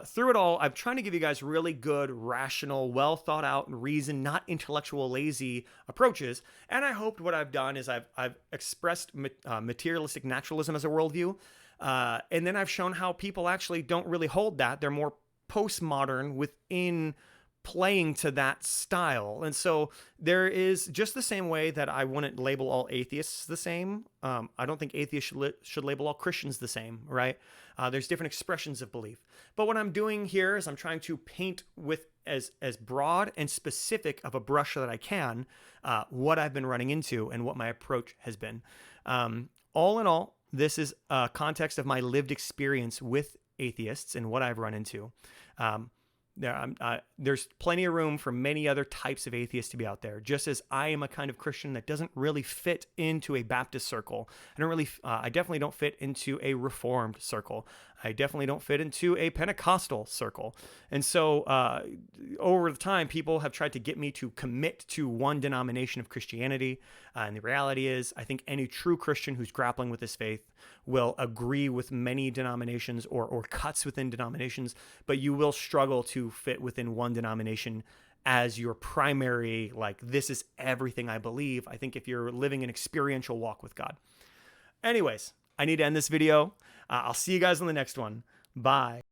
through it all, I'm trying to give you guys really good, rational, well thought out, and reasoned, not intellectual, lazy approaches. And I hoped what I've done is I've expressed materialistic naturalism as a worldview, and then I've shown how people actually don't really hold that. They're more postmodern within playing to that style. And so there is, just the same way that I wouldn't label all atheists the same, I don't think atheists should label all Christians the same, right? There's different expressions of belief. But what I'm doing here is I'm trying to paint with as broad and specific of a brush that I can what I've been running into and what my approach has been. All in all, this is a context of my lived experience with atheists and what I've run into. There's plenty of room for many other types of atheists to be out there. Just as I am a kind of Christian that doesn't really fit into a Baptist circle. I definitely don't fit into a Reformed circle. I definitely don't fit into a Pentecostal circle. And so over the time, people have tried to get me to commit to one denomination of Christianity. And the reality is, I think any true Christian who's grappling with this faith will agree with many denominations or cuts within denominations, but you will struggle to fit within one denomination as your primary, like, this is everything I believe. I think if you're living an experiential walk with God. Anyways, I need to end this video. I'll see you guys on the next one. Bye.